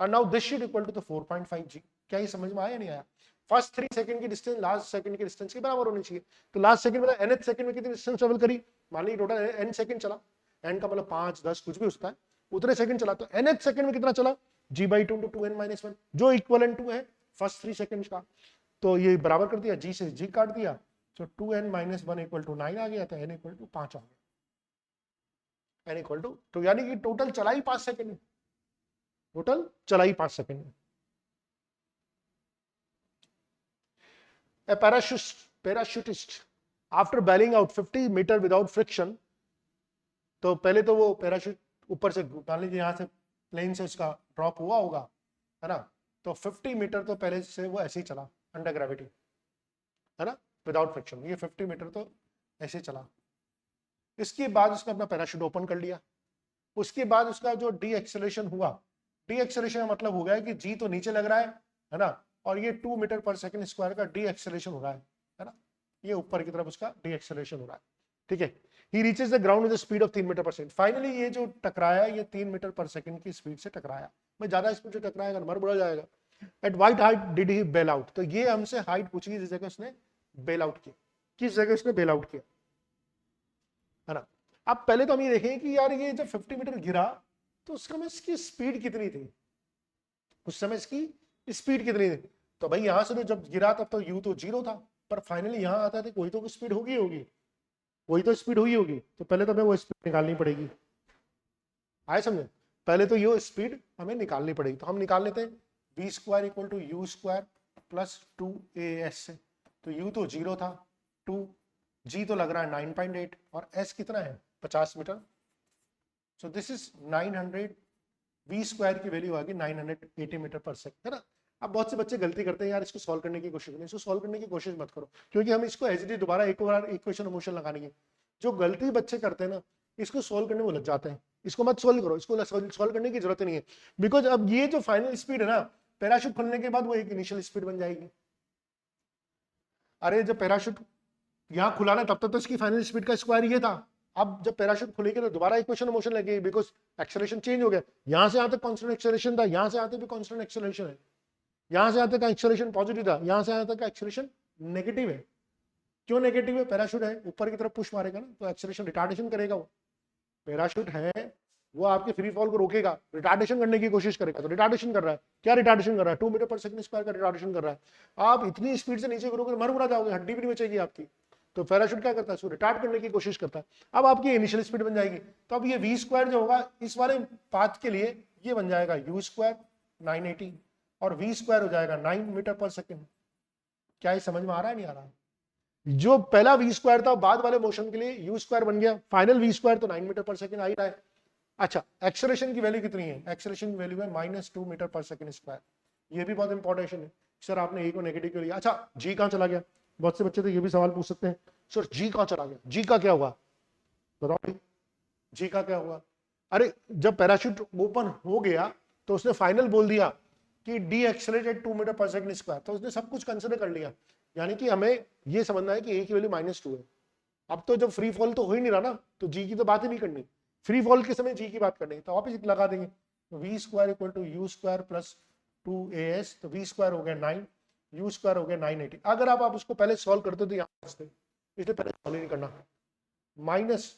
और now this should equal to the 4.5 g। क्या ये समझ में आया नहीं आया? फर्स्ट 3 सेकंड की डिस्टेंस लास्ट सेकंड की डिस्टेंस के बराबर होनी चाहिए। तो लास्ट सेकंड में nth सेकंड में कितनी डिस्टेंस ट्रेवल करी, मान लीजिए टोटल n सेकंड चला, n का मतलब 5 10 कुछ भी हो सकता है, उतने सेकंड चला, तो nth सेकंड में कितना चला, g/2 इंटू 2n-1 जो इक्वलेंट टू है फर्स्ट 3 सेकंड्स का। तो ये बराबर कर दिया, g से g काट दिया, तो 2n-1 इक्वल टू 9 आ गया, तो n इक्वल टू 5 आ गया, n इक्वल टू। तो यानी कि टोटल चला ही 5 सेकंड, टोटल चला ही 5 second. A parachutist after bailing out 50 metre without friction, तो पहले तो वो पैराशूट ऊपर से मान लीजिए यहाँ से प्लेन से उसका ड्रॉप हुआ होगा, है ना, तो 50 मीटर तो पहले से वो ऐसे ही चला अंडर ग्रेविटी, है ना, विदाउट फ्रिक्शन। ये 50 मीटर तो ऐसे चला। इसके बाद उसने अपना पैराशूट ओपन कर लिया। उसके बाद उसका जो डी एक्सेलरेशन हुआ, डी एक्सेलरेशन का मतलब हो गया कि जी तो नीचे लग रहा है ना, और ये 2 मीटर पर सेकंड स्क्वायर का डी एक्सेलरेशन हो रहा है ना, ये ऊपर की तरफ उसका डी एक्सेलरेशन हो रहा है। ठीक है, he reaches the ground with a speed of 3 metre per second. Finally ये जो टकराया ये 3 मीटर पर सेकंड की स्पीड से टकराया। मैं ज्यादा स्पीड से टकराएगा नंबर बढ़ जाएगा। At what height did he bail out, तो ये हमसे हाइट पूछी जिस जगह उसने बेल आउट किया, किस जगह उसने बेल आउट किया, है ना। अब पहले तो हम ये देखें कि यार ये जब 50 मीटर गिरा तो उस समय इसकी स्पीड कितनी थी, उस समय इसकी स्पीड कितनी थी। तो भाई यहां से तो जब गिरा तब तो u तो 0 था, पर फाइनली यहां आता है कोई तो स्पीड होगी, वही तो स्पीड हुई होगी। तो पहले तो हमें वो स्पीड निकालनी पड़ेगी, आए समझे, पहले तो ये स्पीड हमें निकालनी पड़ेगी। तो हम निकाल लेते हैं v square equal to u square plus 2as से। तो u तो 0 था, 2 g तो लग रहा है 9.8 और s कितना है 50 metre. So this is 900, v square की वैल्यू आ गई 980 मीटर पर सेकंड, है ना। अब बहुत से बच्चे गलती करते हैं, यार इसको सॉल्व करने की कोशिश करें, इसको सॉल्व करने की कोशिश मत करो, क्योंकि हम इसको एज डी दोबारा एक बार इक्वेशन मोशन लगानी है। जो गलती बच्चे करते हैं ना, इसको सॉल्व करने में लग जाते हैं, इसको मत सॉल्व करो, इसको सॉल्व करने की जरूरत नहीं है। बिकॉज अब ये जो फाइनल स्पीड है ना, पैराशूट खुलने के बाद वो एक इनिशियल स्पीड बन जाएगी। अरे जब पैराशूट यहाँ खुला ना तब तक तो इसकी फाइनल स्पीड का स्क्वायर ये था। अब जब पैराशूट खुलेगी तो दोबारा इक्वेशन मोशन लगेगी, बिकॉज एक्सेलरेशन चेंज हो गया। यहाँ से यहाँ तक कांस्टेंट एक्सेलरेशन था, यहाँ से यहाँ तक भी कांस्टेंट एक्सेलरेशन है, यहाँ से यहाँ तक का एक्सेलरेशन पॉजिटिव था, यहाँ से यहाँ तक का एक्सेलरेशन नेगेटिव है। क्यों नेगेटिव है? पैराशूट है, ऊपर की तरफ पुश मारेगा ना तो एक्सेलरेशन रिटार्डेशन करेगा। वो पैराशूट है, वो आपके फ्री फॉल को रोकेगा, रिटार्डेशन करने की कोशिश करेगा। तो रिटार्डेशन कर रहा है, क्या रिटार्डेशन कर रहा है? 2 मीटर पर सेकंड स्क्वायर का रिटार्डेशन कर रहा है। आप इतनी स्पीड से नीचे गिरोगे मर मुरा जाओगे, हड्डी भी नहीं बचेगी आपकी। तो पैराशूट क्या करता है? उसको रिटार्ड करने की कोशिश करता है। अब आपकी इनिशियल स्पीड बन जाएगी, तो अब ये v स्क्वायर जो होगा इस वाले पाथ के लिए ये बन जाएगा u स्क्वायर 980 और v स्क्वायर हो जाएगा 9 मीटर पर सेकंड। क्या ये समझ में आ रहा है नहीं आ रहा? जो पहला v स्क्वायर था बाद वाले मोशन के लिए u स्क्वायर बन गया, फाइनल v स्क्वायर तो 9 मीटर पर सेकंड आ ही रहा है। अच्छा, एक्सेलरेशन की वैल्यू कितनी है? एक्सेलरेशन की वैल्यू है -2 मीटर पर सेकंड स्क्वायर। ये भी बहुत इंपॉर्टेंट है। सर आपने ए को नेगेटिव क्यों लिया? अच्छा, g कहां चला गया? बहुत से बच्चे तो ये भी सवाल पूछ सकते हैं, सर जी कहाँ चला गया, जी का क्या हुआ, बताओ भाई, जी का क्या हुआ। अरे जब पैराशूट ओपन हो गया तो उसने फाइनल बोल दिया कि D accelerated 2 metre per second square, तो उसने सब कुछ कंसिडर कर लिया। यानी कि हमें ये समझना है कि ए की वैल्यू -2 है। अब तो जब फ्री फॉल तो हो ही नहीं रहा ना, तो जी की तो बात ही नहीं करनी, फ्री फॉल के समय जी की बात करनी, तो ऑपोजिट लगा देंगे, V square equal to U square plus 2as, तो वी स्क्वायर हो गया 9, यू स्क्वायर हो गया 980। अगर आप उसको पहले सॉल्व करते तो यहाँ से, इसलिए पहले सॉल्व नहीं करना, -2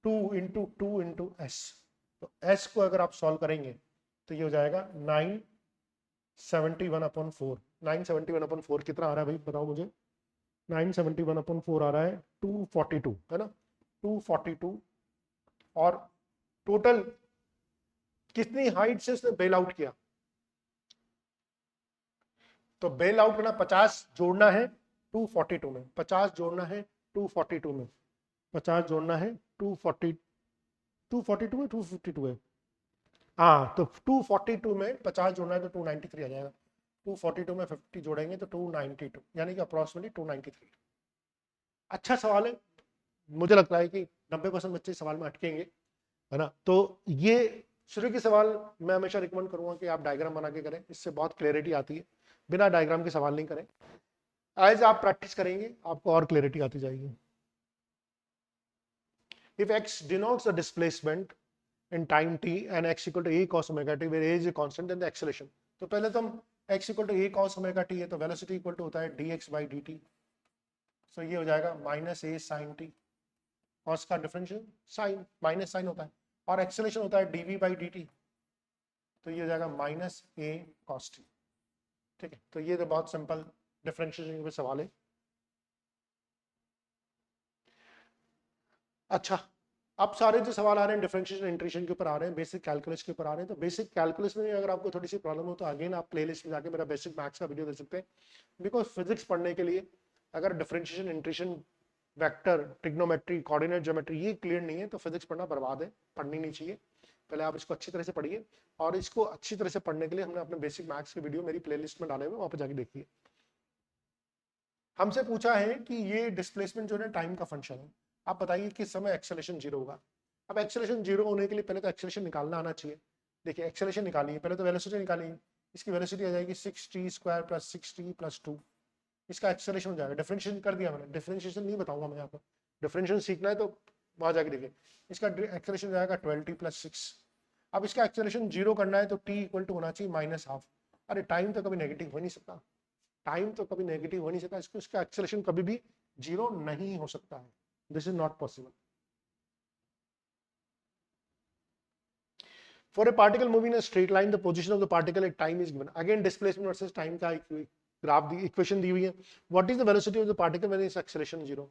× 2 × s, तो s को अगर आप सॉल्व करेंगे तो ये हो जाएगा 971/4। 971/4 कितना आ रहा है भाई बताओ मुझे, 971/4 आ रहा है 242, है ना, 242। और टोटल कितनी हाइट से उसने बेल आउट किया, तो बेल आउट करना 50 जोड़ना है 242 में, 50 जोड़ना है 242 में, 50 जोड़ना है 242 में, 252 है, हाँ, तो 242 में 50 जोड़ना है तो 293 आ जाएगा, 242 में 50 जोड़ेंगे तो 292, यानी कि अप्रॉक्सीमेटली 293। अच्छा सवाल है, मुझे लगता है कि 90% बच्चे सवाल में अटकेंगे, है ना। तो ये शुरू के सवाल मैं हमेशा रिकमेंड करूंगा कि आप डायग्राम बना के करें, इससे बहुत क्लैरिटी आती है, बिना डायग्राम के सवाल नहीं करें। एज आप प्रैक्टिस करेंगे आपको और क्लैरिटी आती जाएगी। If x denotes the displacement in time t and x equal to a cos omega t where a is a constant then the acceleration, तो पहले तो हम x equal to a cos omega t है तो velocity equal to होता है dx by dt, सो ये हो जाएगा -a sin t, cos का डिफरेंशियल साइन माइनस साइन होता है, और एक्सेलरेशन होता है dv by dt, तो ये हो जाएगा -a cos t। ठीक है, तो ये तो बहुत सिंपल डिफरेंशिएशन के सवाल है। अच्छा, अब सारे जो सवाल आ रहे हैं डिफरेंशिएशन इंटीग्रेशन के ऊपर आ रहे हैं, बेसिक कैलकुलस के ऊपर आ रहे हैं, तो बेसिक कैलकुलस में अगर आपको थोड़ी सी प्रॉब्लम हो तो अगेन आप प्लेलिस्ट में जाके मेरा बेसिक मैथ्स का वीडियो देख सकते हैं, बिकॉज फिजिक्स पढ़ने के लिए अगर differentiation integration vector trigonometry coordinate geometry ये क्लियर नहीं है तो फिजिक्स पढ़ना बर्बाद है, पढ़नी नहीं चाहिए। पहले आप इसको अच्छी तरह से पढ़िए, और इसको अच्छी तरह से पढ़ने के लिए हमने अपने बेसिक मैथ्स के वीडियो मेरी प्लेलिस्ट में डाले हुए, वहां पर जाके देखिए। हमसे पूछा है कि ये डिस्प्लेसमेंट जो है टाइम का फंक्शन है, आप बताइए किस समय एक्सेलरेशन 0 होगा। अब एक्सेलरेशन 0 होने के लिए पहले तो एक्सेलरेशन निकालना आना चाहिए। देखिए एक्सेलरेशन निकालिए, पहले तो वेलोसिटी निकालिए, इसकी वेलोसिटी आ जाएगी 6t² + 6t + 2, इसका एक्सेलरेशन हो जाएगा, डिफरेंशिएशन कर दिया मैंने, डिफरेंशिएशन नहीं बताऊंगा मैं यहाँ पर, डिफरेंशिएशन सीखना है तो वहां जाके देखिए, इसका एक्सेलरेशन हो जाएगा 12t + 6। अब इसका एक्सेलरेशन 0 करना है तो t इक्वल टू होना चाहिए -½ अरे टाइम तो कभी नेगेटिव हो नहीं सकता, टाइम तो कभी नेगेटिव हो नहीं सकता, इसको इसका एक्सेलरेशन कभी भी 0 नहीं हो सकता है, this is not possible. For a particle moving in a straight line, the position of the particle at time is given. Again, displacement versus time का ग्राफ इक्वेशन दी हुई है। What is the velocity of the particle when its acceleration 0?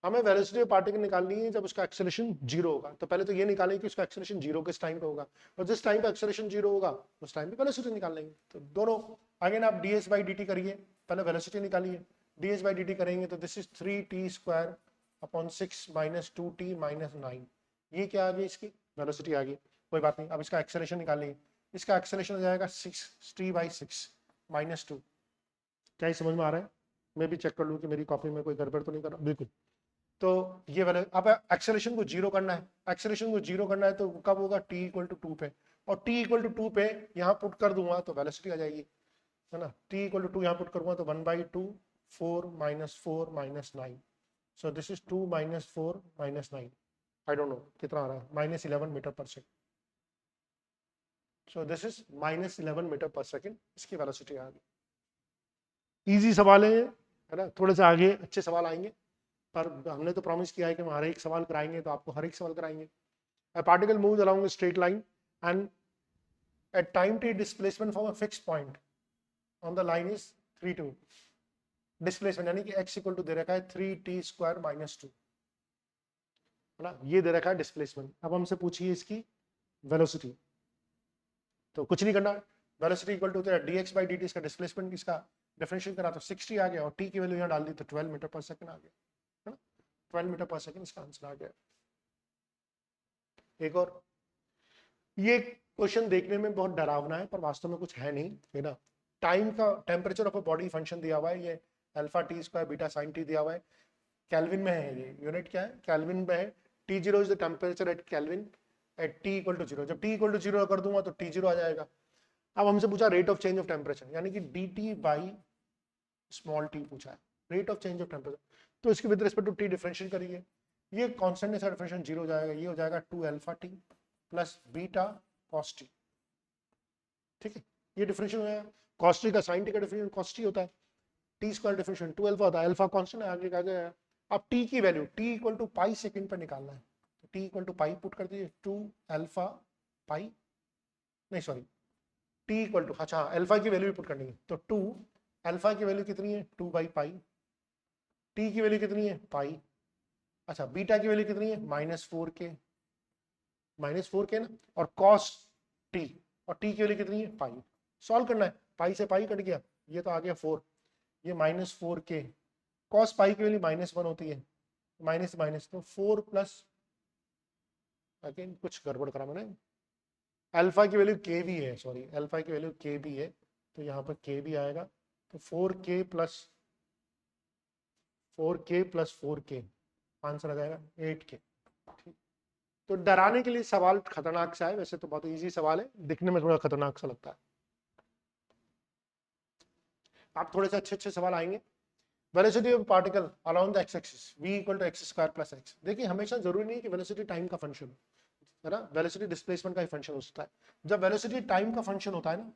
हमें velocity of particle निकालनी है जब उसका acceleration 0 होगा, तो पहले तो ये निकालेंगे कि उसका एक्सेलरेशन 0 किस टाइम पे होगा, और जिस टाइम पे एक्सेलरेशन 0 होगा उस टाइम पे वेलोसिटी निकाल लेंगे। तो दोनों अगेन आप ds by dt करिए, पहले वेलोसिटी निकालिए, ds by dt करेंगे तो दिस इज 3t² / 6 - 2t - 9, ये क्या आ गई, इसकी वेलोसिटी आ गई। कोई बात नहीं, अब इसका एक्सेलरेशन निकालेंगे, इसका एक्सेलरेशन हो जाएगा 6t/6 - 2। क्या ही समझ में आ रहा है, मैं भी चेक कर लूँ कि मेरी कॉपी में कोई गड़बड़ तो नहीं कर रहा, बिल्कुल। तो ये वाले अब एक्सेलरेशन को 0 करना है, एक्सेलरेशन को 0 करना है तो कब होगा, t = 2 पे, और t = 2 पे यहाँ पुट कर दूंगा तो वेलोसिटी आ जाएगी, है ना, t = 2 यहाँ पुट करूंगा तो 1/2 4 - 4 - 9, so this is 2 - 4 - 9, I don't know कितना आ रहा है, -11 metre per second, so this is -11 metre per second, इसकी वेलोसिटी आ गई। इजी सवाल है ना, थोड़े से आगे अच्छे सवाल आएंगे, पर हमने तो प्रॉमिस किया है कि हम हर एक सवाल कराएंगे, तो आपको हर एक सवाल कराएंगे। A particle moves along a straight line and at time t displacement from a fixed point on the line is 3 2, displacement यानी कि x इक्वल टू दे रखा है 3t² - 2, है ना, ये दे रखा है डिस्प्लेसमेंट। अब हमसे पूछिए इसकी वेलोसिटी, तो कुछ नहीं करना, वेलोसिटी इक्वल टू होता है dx by dt, इसका डिस्प्लेसमेंट इसका डिफरेंशिएट करा तो 60 आ गया, और t की वैल्यू यहाँ डाल दी तो 12 मीटर पर सेकंड आ गया, है ना, 12 मीटर पर सेकंड इसका आंसर आ गया। एक और, ये क्वेश्चन देखने में बहुत डरावना है पर वास्तव में कुछ है नहीं, है ना। टाइम का temperature of a body function दिया हुआ है, ये alpha T square beta sine T दिया हुआ है, केल्विन में है, ये यूनिट क्या है, केल्विन में है। T0 is the temperature at Kelvin at T equal to 0। जब T इक्वल टू 0 कर दूंगा तो T0 आ जाएगा। अब हमसे पूछा rate of change of temperature, यानी कि dt बाई स्मॉल t पूछा है, rate of change of temperature. तो इसके with respect to t differentiate करिए, ये कांस्टेंट है, डिफरेंशिएट 0 हो जाएगा, ये हो जाएगा 2 alpha T plus beta cos T. ठीक है, ये डिफरेंशिएट हो जाएगा, कॉस टी का साइन टी का डिफरेंशिएट कॉस टी होता है, टी स्क्वायर डिफरेंशिएट 2 अल्फा होता है, अल्फा कांस्टेंट है, आगे आ गया। अब t की value t equal to pi second पर निकालना है, तो t equal to pi put कर दीजिए, 2 अल्फा पाई, नहीं सॉरी, t इक्वल टू, अच्छा अल्फा की वैल्यू भी पुट करनी है, तो 2 अल्फा की वैल्यू कितनी है 2 बाई पाई, t की वैल्यू कितनी है पाई, अच्छा बीटा की वैल्यू कितनी है -4k, -4k ना, और cos t, और t की वैल्यू कितनी है पाई। सॉल्व करना है, पाई से पाई कट गया, ये तो आ गया 4, ये -4k, cos पाई की वैल्यू -1 होती है, माइनस माइनस, तो 4 प्लस, अगेन कुछ गड़बड़ करा मैंने, अल्फा की वैल्यू k भी है, सॉरी अल्फा की वैल्यू k भी है, तो यहाँ पर k भी आएगा, तो 4k प्लस 4k आंसर आ जाएगा 8k। ठीक, तो डराने के लिए सवाल खतरनाक सा है, वैसे तो बहुत इजी सवाल है, दिखने में थोड़ा खतरनाक सा लगता है। आप थोड़े से अच्छे सवाल आएंगे। Velocity of particle around the X axis v equal to X square plus X. देखिए हमेशा जरूरी नहीं है कि वेलोसिटी टाइम का फंक्शन है ना, वेलोसिटी डिस्प्लेसमेंट का ही फंक्शन होता है। जब वेलोसिटी टाइम का फंक्शन होता है ना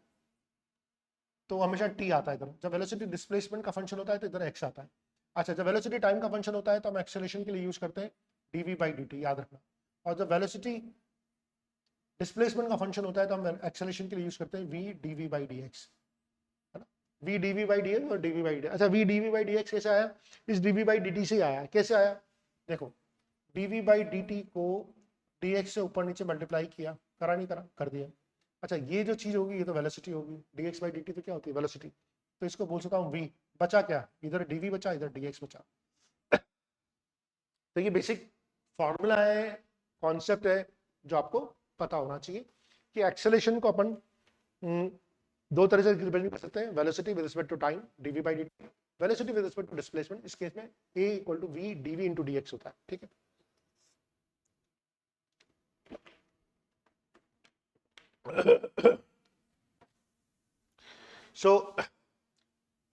तो हमेशा t आता है इधर, जब वेलोसिटी डिस्प्लेसमेंट का फंक्शन होता है तो इधर x आता है। अच्छा, जब वेलोसिटी टाइम का फंक्शन होता है तो हम एक्सेलरेशन के लिए यूज करते हैं dv बाई dt, याद रखना। और जब वेलोसिटी डिस्प्लेसमेंट का फंक्शन होता है तो हम एक्सेलरेशन के लिए यूज करते हैं v dv बाई dx, है ना, v dv बाई dx और dv बाई dx। अच्छा, v dv बाई dx कैसे आया, इस dv बाई dt से आया, कैसे आया, देखो dv बाई dt को dx से ऊपर नीचे मल्टीप्लाई किया, करा नहीं करा, कर दिया। अच्छा, ये जो चीज होगी ये तो वेलोसिटी होगी, dx बाई dt तो क्या होती है वेलोसिटी, तो इसको बोल सकता हूँ v, बचा क्या, इधर dv बचा, इधर dx बचा। तो ये बेसिक फॉर्मूला है, कॉन्सेप्ट है जो आपको पता होना चाहिए कि एक्सेलरेशन को अपन दो तरह से रिप्रेजेंट कर सकते हैं, velocity with respect to time dv by dt, velocity with respect to displacement, इस केस में a equal to v dv into dx होता है। ठीक है, सो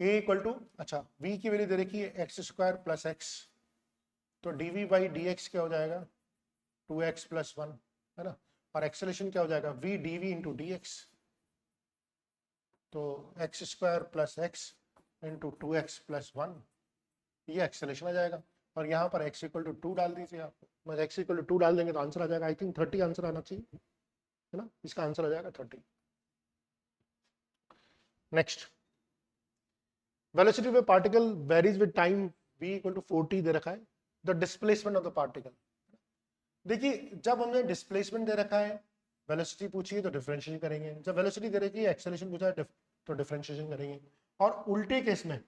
a इक्वल टू, अच्छा v की वैल्यू दे रखी है एक्स स्क्वायर प्लस एक्स, तो dv बाई dx क्या हो जाएगा 2x प्लस 1, है ना, और एक्सेलरेशन क्या हो जाएगा v dv इंटू dx, तो x square plus x into 2x plus 1, ये एक्सेलरेशन आ जाएगा। और यहाँ पर x इक्वल टू 2 डाल दीजिए आप, बस x इक्वल टू 2 डाल देंगे तो आंसर आ जाएगा, आई थिंक 30 आंसर आना चाहिए, है ना, इसका आंसर आ जाएगा 30। Next, velocity of particle varies with time v equal to 4t दे रखा है, the displacement of the particle. देखिए जब हमने डिस्प्लेसमेंट दे रखा है, वेलोसिटी पूछी है तो डिफरेंशिएशन करेंगे, जब वेलोसिटी दे रखी है एक्सेलरेशन पूछा है तो डिफरेंशिएशन करेंगे। और उल्टे केस में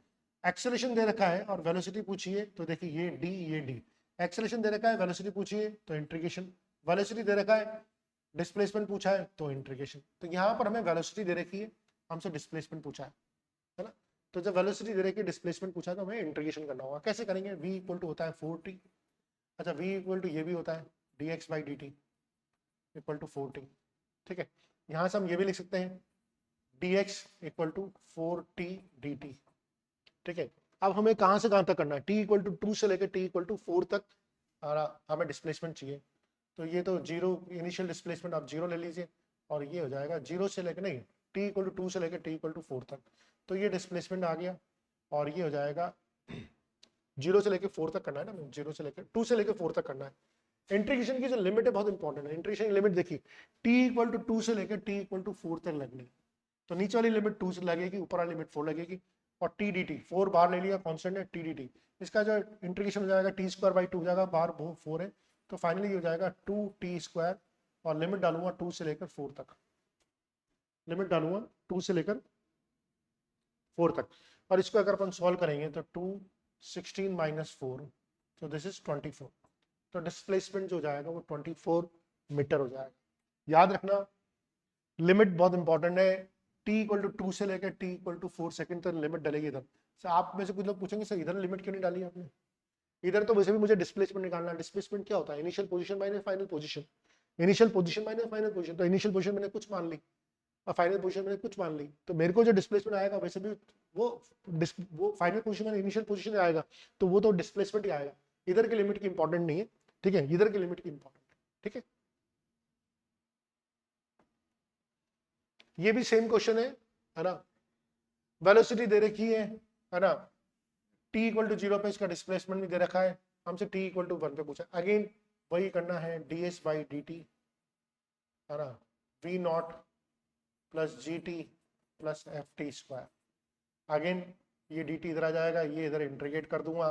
एक्सेलरेशन दे रखा है और वेलोसिटी पूछी है तो देखिए ये d, ये d, एक्सेलरेशन दे रखा है वेलोसिटी पूछी है तो इंटीग्रेशन, वेलोसिटी दे रखा है डिस्प्लेसमेंट पूछा है तो इंटीग्रेशन। तो यहाँ पर हमें वेलोसिटी दे रखी है, हमसे डिस्प्लेसमेंट पूछा है ना, तो जब वेलोसिटी दे रखी है डिस्प्लेसमेंट पूछा है तो हमें इंटीग्रेशन करना होगा। कैसे करेंगे, v इक्वल टू होता है 4t, अच्छा v इक्वल टू ये भी होता है dx by dt equal to 4t। ठीक है, यहाँ से हम ये भी लिख सकते हैं dx equal to 4t dt। ठीक है, अब हमें कहाँ से कहाँ तक करना है, t इक्वल टू 2 से लेकर t इक्वल टू 4 तक हमें डिस्प्लेसमेंट चाहिए। तो ये तो जीरो इनिशियल डिस्प्लेसमेंट आप जीरो ले लीजिए, और ये हो जाएगा जीरो से लेकर, नहीं t इक्वल टू 2 से लेकर t इक्वल टू 4 तक, तो ये डिस्प्लेसमेंट आ गया, और ये हो जाएगा जीरो से लेकर 4 तक करना है ना, जीरो से लेकर 2 से लेकर 4 तक करना है। इंटीग्रेशन की जो लिमिट है बहुत इंपॉर्टेंट है, इंटीग्रेशन लिमिट देखिए t इक्वल टू 2 से लेकर t इक्वल टू 4 तक लगनी है, तो नीचे वाली लिमिट 2 से लगेगी, ऊपर वाली लिमिट 4 लगेगी, और टी डी टी 4 बाहर ले लिया, कांस्टेंट है टी डी टी, इसका जो इंटीग्रेशन हो जाएगा टी स्क्वायर बाई 2 हो जाएगा, बाहर 4 है, तो फाइनली हो जाएगा 2t स्क्वायर, और लिमिट डालूंगा 2 से लेकर 4 तक, लिमिट डालूंगा 2 से लेकर 4 तक, और इसको अगर अपन सॉल्व करेंगे तो 2 16 माइनस 4, तो दिस इज 24, तो डिस्प्लेसमेंट जो जाएगा वो 24 मीटर हो जाएगा। याद रखना लिमिट बहुत इंपॉर्टेंट है, t इक्वल टू 2 से लेकर t इक्वल टू 4 सेकंड तक लिमिट डलेगी इधर, सर आप में से कुछ लोग पूछेंगे सर इधर लिमिट क्यों नहीं डाली आपने, इधर तो वैसे भी मुझे डिस्प्लेसमेंट निकालना है। डिस्प्लेसमेंट क्या होता है, initial position minus final position, initial position minus final position, तो इनिशियल पोजीशन मैंने कुछ मान ली और फाइनल पोजीशन मैंने कुछ मान ली, तो मेरे को जो डिस्प्लेसमेंट आएगा वैसे भी वो फाइनल पोजीशन में इनिशियल पोजीशन में आएगा, तो वो तो डिस्प्लेसमेंट ही आएगा। इधर की लिमिट की इंपॉर्टेंट नहीं है, ठीक है, इधर की लिमिट की इंपॉर्टेंट, ठीक है। ये भी सेम क्वेश्चन है ना, वेलोसिटी दे रखी है ना, t इक्वल टू 0 पे इसका डिस्प्लेसमेंट भी दे रखा है, हमसे t इक्वल टू 1 पे पूछा, अगेन वही करना है, ds बाई dt है ना, v not plus G T plus F T square, again ये dt इधर आ जाएगा, ये इधर इंटीग्रेट कर दूंगा,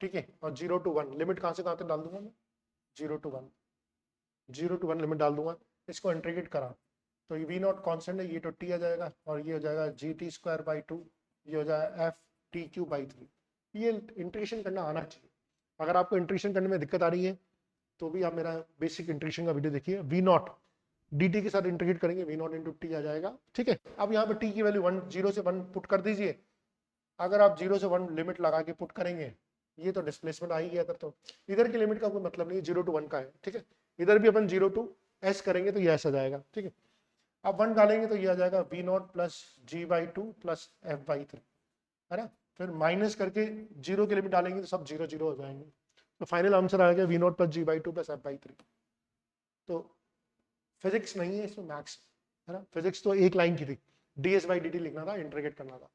ठीक है, और 0 टू 1 लिमिट कहां से कहां तक डाल दूंगा मैं, 0 टू 1, 0 टू 1 लिमिट डाल दूंगा, इसको इंटीग्रेट करा तो ये वी नॉट कॉन्स्टेंट है, ये तो टी आ जाएगा, और ये हो जाएगा जी टी स्क्वायर बाई 2, ये हो जाएगा एफ टी क्यू बाई 3। ये इंटीग्रेशन करना आना चाहिए, अगर आपको इंटीग्रेशन करने में दिक्कत आ रही है तो भी आप मेरा बेसिक इंटीग्रेशन का वीडियो देखिए, वी नॉट डी टी के साथ इंटीग्रेट करेंगे, वी नॉट इंटू टी आ जाएगा, ठीक है। अब यहाँ पे टी की वैल्यू 1 0 से 1 पुट कर दीजिए, अगर आप 0 से 1 लिमिट लगा के पुट करेंगे, ये तो डिस्प्लेसमेंट आ ही गया, तो इधर की लिमिट का कोई मतलब नहीं, 0 टू 1 का है, ठीक है। इधर भी अपन 0 टू एस करेंगे तो ये ऐसा जाएगा, ठीक है। अब 1 डालेंगे तो ये आ जाएगा V nought plus G by 2 plus F by 3, है ना, फिर माइनस करके 0 की लिमिट डालेंगे तो सब 0 0 हो जाएंगे, तो फाइनल आंसर आ गया V nought plus G by 2 plus F by 3। तो फिजिक्स नहीं है इसमें, मैथ्स है ना, फिजिक्स तो एक लाइन की थी, ds बाई dt लिखना था, इंटीग्रेट करना था।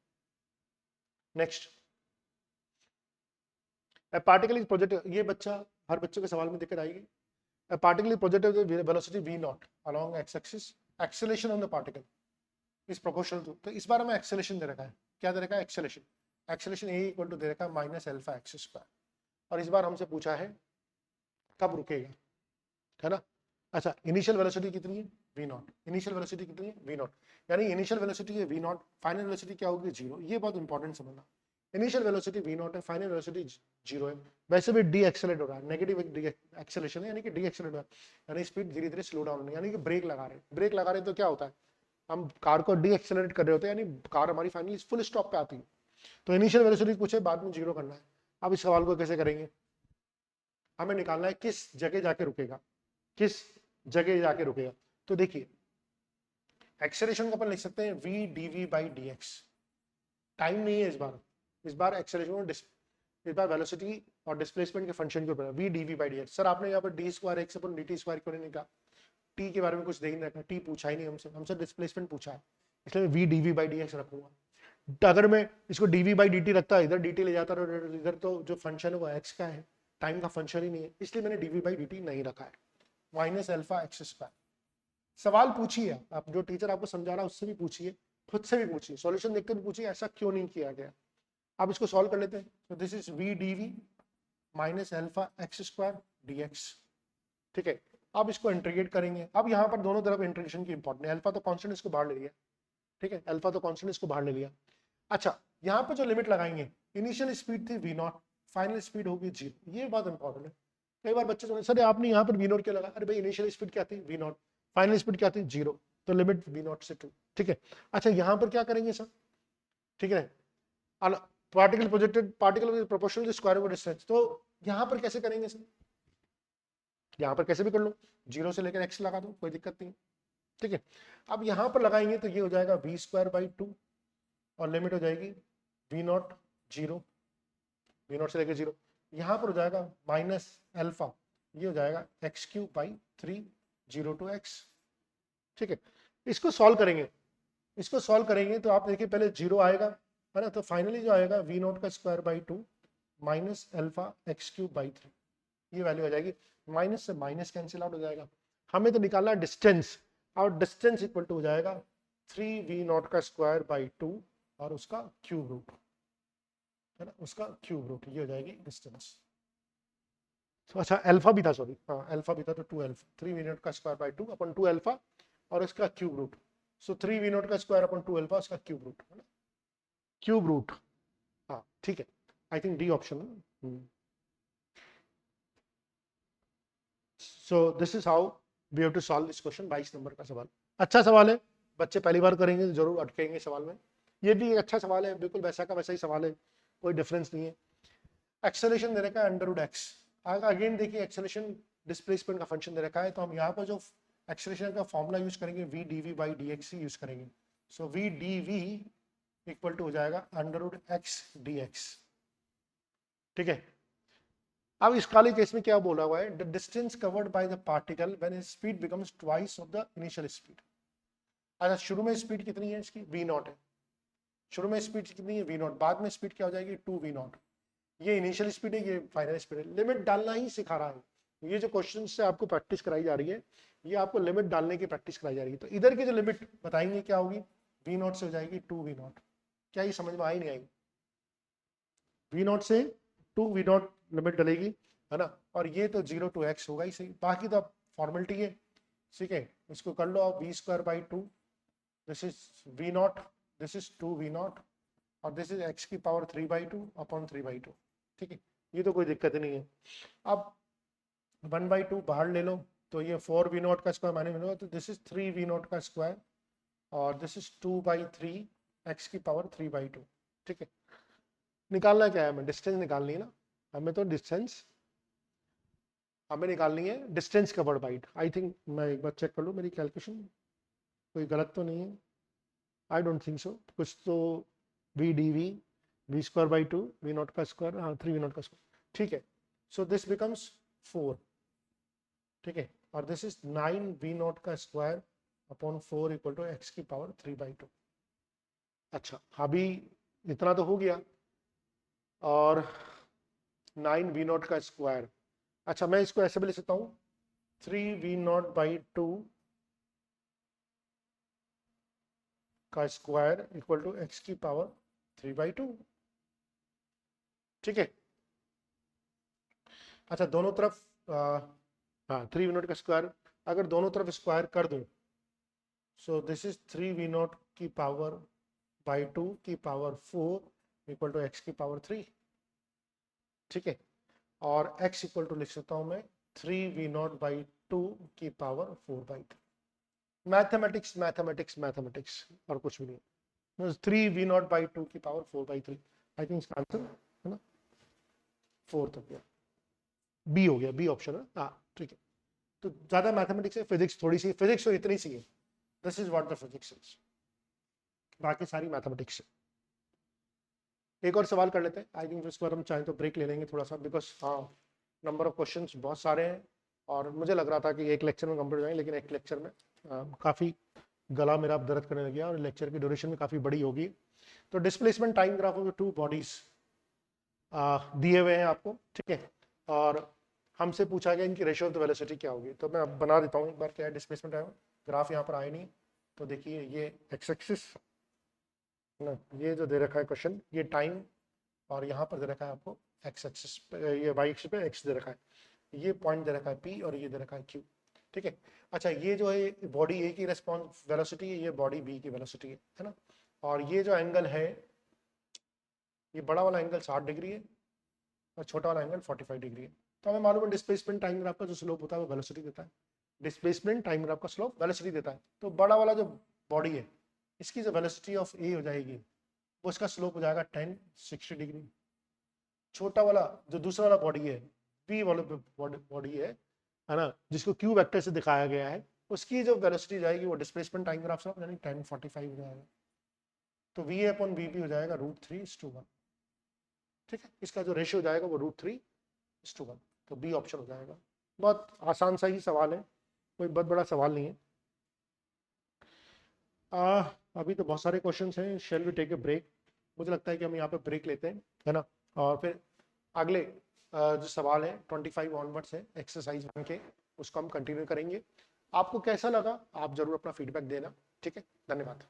Next, A particle is projected, ये बच्चा हर बच्चों के सवाल में दिक्कत आएगी। A particle is projected with velocity v naught along x axis, acceleration on the particle is proportional to, तो इस बार हमें acceleration दे रखा है, क्या दे रखा है, acceleration, acceleration a equal to दे रखा है माइनस अल्फा एक्स स्क्वायर, और इस बार हमसे पूछा है कब रुकेगा, है ना। अच्छा, इनिशियल वेलोसिटी कितनी है, v नॉट, इनिशियल वेलोसिटी कितनी है, v नॉट, यानी इनिशियल वेलोसिटी है v नॉट, फाइनल वेलोसिटी क्या होगी, 0, ये बहुत इंपॉर्टेंट समझना, इनिशियल वेलोसिटी v नॉट है, फाइनल वेलोसिटी 0 है, वैसे भी डी एक्सेलरेट हो रहा है, नेगेटिव एक्सेलरेशन है, यानी कि डी एक्सेलरेट हो रहा है, यानी स्पीड धीरे धीरे स्लो डाउन, यानी कि ब्रेक लगा रहे हैं, ब्रेक लगा रहे हैं तो क्या होता है, हम कार को डी एक्सेलरेट कर रहे होते हैं, यानी कार हमारी फाइनली फुल स्टॉप पे आती है, तो इनिशियल वेलोसिटी पूछे, बाद में 0 करना है। अब इस सवाल को कैसे करेंगे, हमें निकालना है किस जगह जाके रुकेगा, किस जगह जाके रुकेगा, तो देखिए एक्सेलरेशन को अपन लिख सकते हैं v dv by dx, time नहीं है इस बार एक्सेलरेशन, इस बार वेलोसिटी और डिस्प्लेसमेंट के फंक्शन के ऊपर v dv by dx। Sir आपने यहाँ पर d स्क्वायर x अपन dt स्क्वायर क्यों नहीं निकाला, t के बारे में कुछ नहीं रखा, t पूछा ही नहीं हमसे डिस्प्लेसमेंट पूछा है, इसलिए v dv बाई dx रखूंगा। अगर मैं इसको dv बाई dt रखता, इधर dt ले जाता, इधर तो जो फंक्शन है वो x का है, टाइम का फंक्शन ही नहीं है, इसलिए मैंने dv बाई dt नहीं रखा है, माइनस अल्फा एक्स स्क्वायर। सवाल पूछिए, आप जो टीचर आपको समझा रहा है उससे भी पूछिए, खुद से भी पूछिए, सॉल्यूशन देखकर भी पूछिए ऐसा क्यों नहीं किया गया। आप इसको सॉल्व कर लेते हैं, तो this is v dv minus alpha x square dx, ठीक है। अब इसको इंटीग्रेट करेंगे, अब यहाँ पर दोनों तरफ इंटीग्रेशन की इंपॉर्टेंट है, अल्फा तो कांस्टेंट इसको बाहर ले लिया, ठीक है, अल्फा तो कांस्टेंट इसको बाहर ले लिया। अच्छा, यहाँ पर जो लिमिट लगाएंगे, इनिशियल स्पीड थी v नॉट, फाइनल स्पीड होगी 0, ये बात इंपॉर्टेंट है। कई बार बच्चे सर आपने यहाँ पर v नॉट क्यों लगा, अरे भाई इनिशियल स्पीड क्या थी v नॉट, फाइनल स्पीड क्या थी 0, तो लिमिट v नॉट से 2, ठीक है। अच्छा, यहाँ पर क्या करेंगे सर, ठीक है, particle projected, particle with proportional to square root distance, तो यहाँ पर कैसे करेंगे सर, यहाँ पर कैसे भी कर लो, 0 से लेकर x लगा दो, कोई दिक्कत नहीं, ठीक है। अब यहाँ पर लगाएंगे तो ये हो जाएगा v स्क्वायर बाई 2, और लिमिट हो जाएगी v नॉट 0, v नॉट से लेकर 0, यहाँ पर हो जाएगा माइनस अल्फा, ये हो जाएगा X cube by 3, 0 to x, ठीक है। इसको सॉल्व करेंगे तो आप देखिए पहले 0 आएगा, है ना, तो फाइनली जो आएगा v नॉट का square by 2 minus alpha x cube by 3, ये वैल्यू आ जाएगी, माइनस से माइनस कैंसिल आउट हो जाएगा, हमें तो निकालना डिस्टेंस, और डिस्टेंस इक्वल टू हो जाएगा 3v नॉट का स्क्वायर बाई 2 और उसका क्यूब रूट, है ना, उसका क्यूब रूट, ये हो जाएगी डिस्टेंस। तो अच्छा, अल्फा भी था, सॉरी, हाँ अल्फा भी था, तो 2 अल्फा, 3v नॉट का स्क्वायर बाई 2 अपन 2 अल्फा और इसका cube root, so 3v nought का स्क्वायर अपन 2 अल्फा, उसका क्यूब रूट, है ना, क्यूब रूट, हाँ ठीक है, I think D option. So this is how we have to solve this question, 22 number का सवाल, अच्छा सवाल है, बच्चे पहली बार करेंगे तो जरूर अटकेंगे सवाल में, ये भी एक अच्छा सवाल है, बिल्कुल वैसा का वैसा ही सवाल है, कोई डिफरेंस नहीं है। एक्सेलरेशन दे रखा है अंडर रूट एक्स। अगेन देखिए एक्सेलरेशन डिस्प्लेसमेंट का फंक्शन दे रखा है, तो हम यहाँ पर जो एक्सेलरेशन का फॉर्मूला यूज करेंगे v d v by d x ही यूज करेंगे। So v d v equal to हो जाएगा under root x d x. ठीक है, अब इस वाले केस में क्या बोला हुआ है, the distance covered by the particle when its speed becomes twice of the initial speed. अच्छा, शुरू में स्पीड कितनी है इसकी, वी नॉट है, शुरू में स्पीड कितनी है वी नॉट, बाद में स्पीड क्या हो जाएगी 2v0। ये इनिशियल स्पीड है, ये फाइनल स्पीड है। लिमिट डालना ही सिखा रहा है, ये जो क्वेश्चन से आपको प्रैक्टिस कराई जा रही है, ये आपको लिमिट डालने की प्रैक्टिस कराई जा रही है। तो इधर की जो लिमिट बताएंगे क्या होगी, v0 से हो जाएगी 2v0। क्या ये समझ में आई नहीं आई, v0 से 2v0 लिमिट डलेगी, है ना, और ये तो 0 to x होगा ही सही, बाकी तो फॉर्मेलिटी है। ठीक है, इसको कर लो आप v²/2, this is v0, this is 2v0 और दिस इज x की पावर 3/2 अपॉन 3/2। ठीक है, ये तो कोई दिक्कत नहीं है। अब 1/2 बाहर ले लो, तो ये 4v0 का स्क्वायर माइनस में, तो दिस इज 3v0 का स्क्वायर और दिस इज 2/3 x की पावर 3/2। ठीक है, निकालना क्या है हमें, डिस्टेंस निकालनी है ना हमें, तो डिस्टेंस हमें निकालनी है, distance covered by it. I think मैं एक बार चेक कर लूँ मेरी कैलकुलेशन कोई गलत तो नहीं है, आई डोंट थिंक सो, कुछ तो we d we v²/2 v0 का स्क्वायर, हाँ 3v0 का स्क्वायर। ठीक है, सो दिस बिकम्स 4। ठीक है, और दिस इज 9v0 का square upon 4 equal to x की पावर 3/2। अच्छा, अभी इतना तो हो गया, और 9v0 का स्क्वायर, अच्छा मैं इसको ऐसे भी लिख सकता हूँ 3v0/2 का स्क्वायर इक्वल टू x की पावर 3/2। ठीक है, अच्छा दोनों तरफ हाँ 3v0 का स्क्वायर अगर दोनों तरफ स्क्वायर कर दूं, सो दिस इज 3v0 की पावर बाई 2 की पावर 4 इक्वल टू x की पावर 3। ठीक है, और x इक्वल टू लिख सकता हूं मैं 3v0/2 की पावर 4/3। मैथमेटिक्स मैथमेटिक्स मैथमेटिक्स और कुछ भी नहीं, 3v0/2 की पावर 4/3। आई थिंक इसका आंसर है ना 4 तक गया, बी हो गया, बी ऑप्शन है। हाँ ठीक है, तो ज्यादा मैथमेटिक्स है, फिजिक्स थोड़ी सी, फिजिक्स तो इतनी सी है, this is what the physics is, बाकी सारी मैथमेटिक्स है। एक और सवाल कर लेते हैं, आई थिंक इस बार हम चाहें तो ब्रेक ले लेंगे थोड़ा सा, बिकॉज हाँ नंबर ऑफ क्वेश्चंस बहुत सारे हैं, और मुझे लग रहा था कि एक लेक्चर में कंप्लीट हो जाएंगे, लेकिन एक लेक्चर में काफ़ी गला मेरा दर्द करने लग गया, और लेक्चर की ड्यूरेशन भी काफ़ी बड़ी होगी। तो displacement time graph of two bodies दिए हुए हैं आपको। ठीक है, और हमसे पूछा गया इनकी रेशियो ऑफ द वेलोसिटी क्या होगी, तो मैं अब बना देता हूँ एक बार क्या है डिस्प्लेसमेंट टाइम ग्राफ, यहाँ पर आए नहीं, तो देखिए ये एक्स एक्सिस ना, ये जो दे रखा है क्वेश्चन, ये टाइम, और यहाँ पर दे रखा है आपको एक्स एक्सिस, ये वाई एक्सिस पे एक्स दे रखा है, ये पॉइंट दे रखा है पी, और ये दे रखा है क्यू। ठीक है, अच्छा ये जो है बॉडी ए की रेस्पॉन्स वेलोसिटी है, ये बॉडी बी की वेलोसिटी है ना, और ये जो एंगल है, ये बड़ा वाला एंगल 60 डिग्री है और छोटा वाला एंगल 45 डिग्री है। तो हमें मालूम है डिस्प्लेसमेंट टाइम ग्राफ का जो स्लोप होता है वो वेलोसिटी देता है, डिस्प्लेसमेंट टाइम ग्राफ का स्लोप वेलोसिटी देता है। तो बड़ा वाला जो बॉडी है, इसकी जो वेलोसिटी ऑफ ए हो जाएगी, वो इसका स्लोप हो जाएगा 10 60 डिग्री। छोटा वाला जो दूसरा वाला बॉडी है, पी वाला बॉडी है ना, जिसको क्यू वेक्टर से दिखाया गया है, उसकी जो वेलोसिटी जाएगी वो डिस्प्लेसमेंट टाइम ग्राफ से यानी 1045 हो जाएगा। तो वी अपॉन वी हो जाएगा √3:1। ठीक है, इसका जो रेशियो जाएगा वो √3:1, तो बी ऑप्शन हो जाएगा। बहुत आसान सा ही सवाल है, कोई बहुत बड़ा सवाल नहीं है। अभी तो बहुत सारे क्वेश्चंस हैं, shall we take a break, मुझे लगता है कि हम यहाँ पे ब्रेक लेते हैं, है ना, और फिर अगले जो सवाल है 25 ऑनवर्ड्स है एक्सरसाइज 1 के, उसको हम कंटिन्यू करेंगे। आपको कैसा लगा आप जरूर अपना फीडबैक देना। ठीक है, धन्यवाद।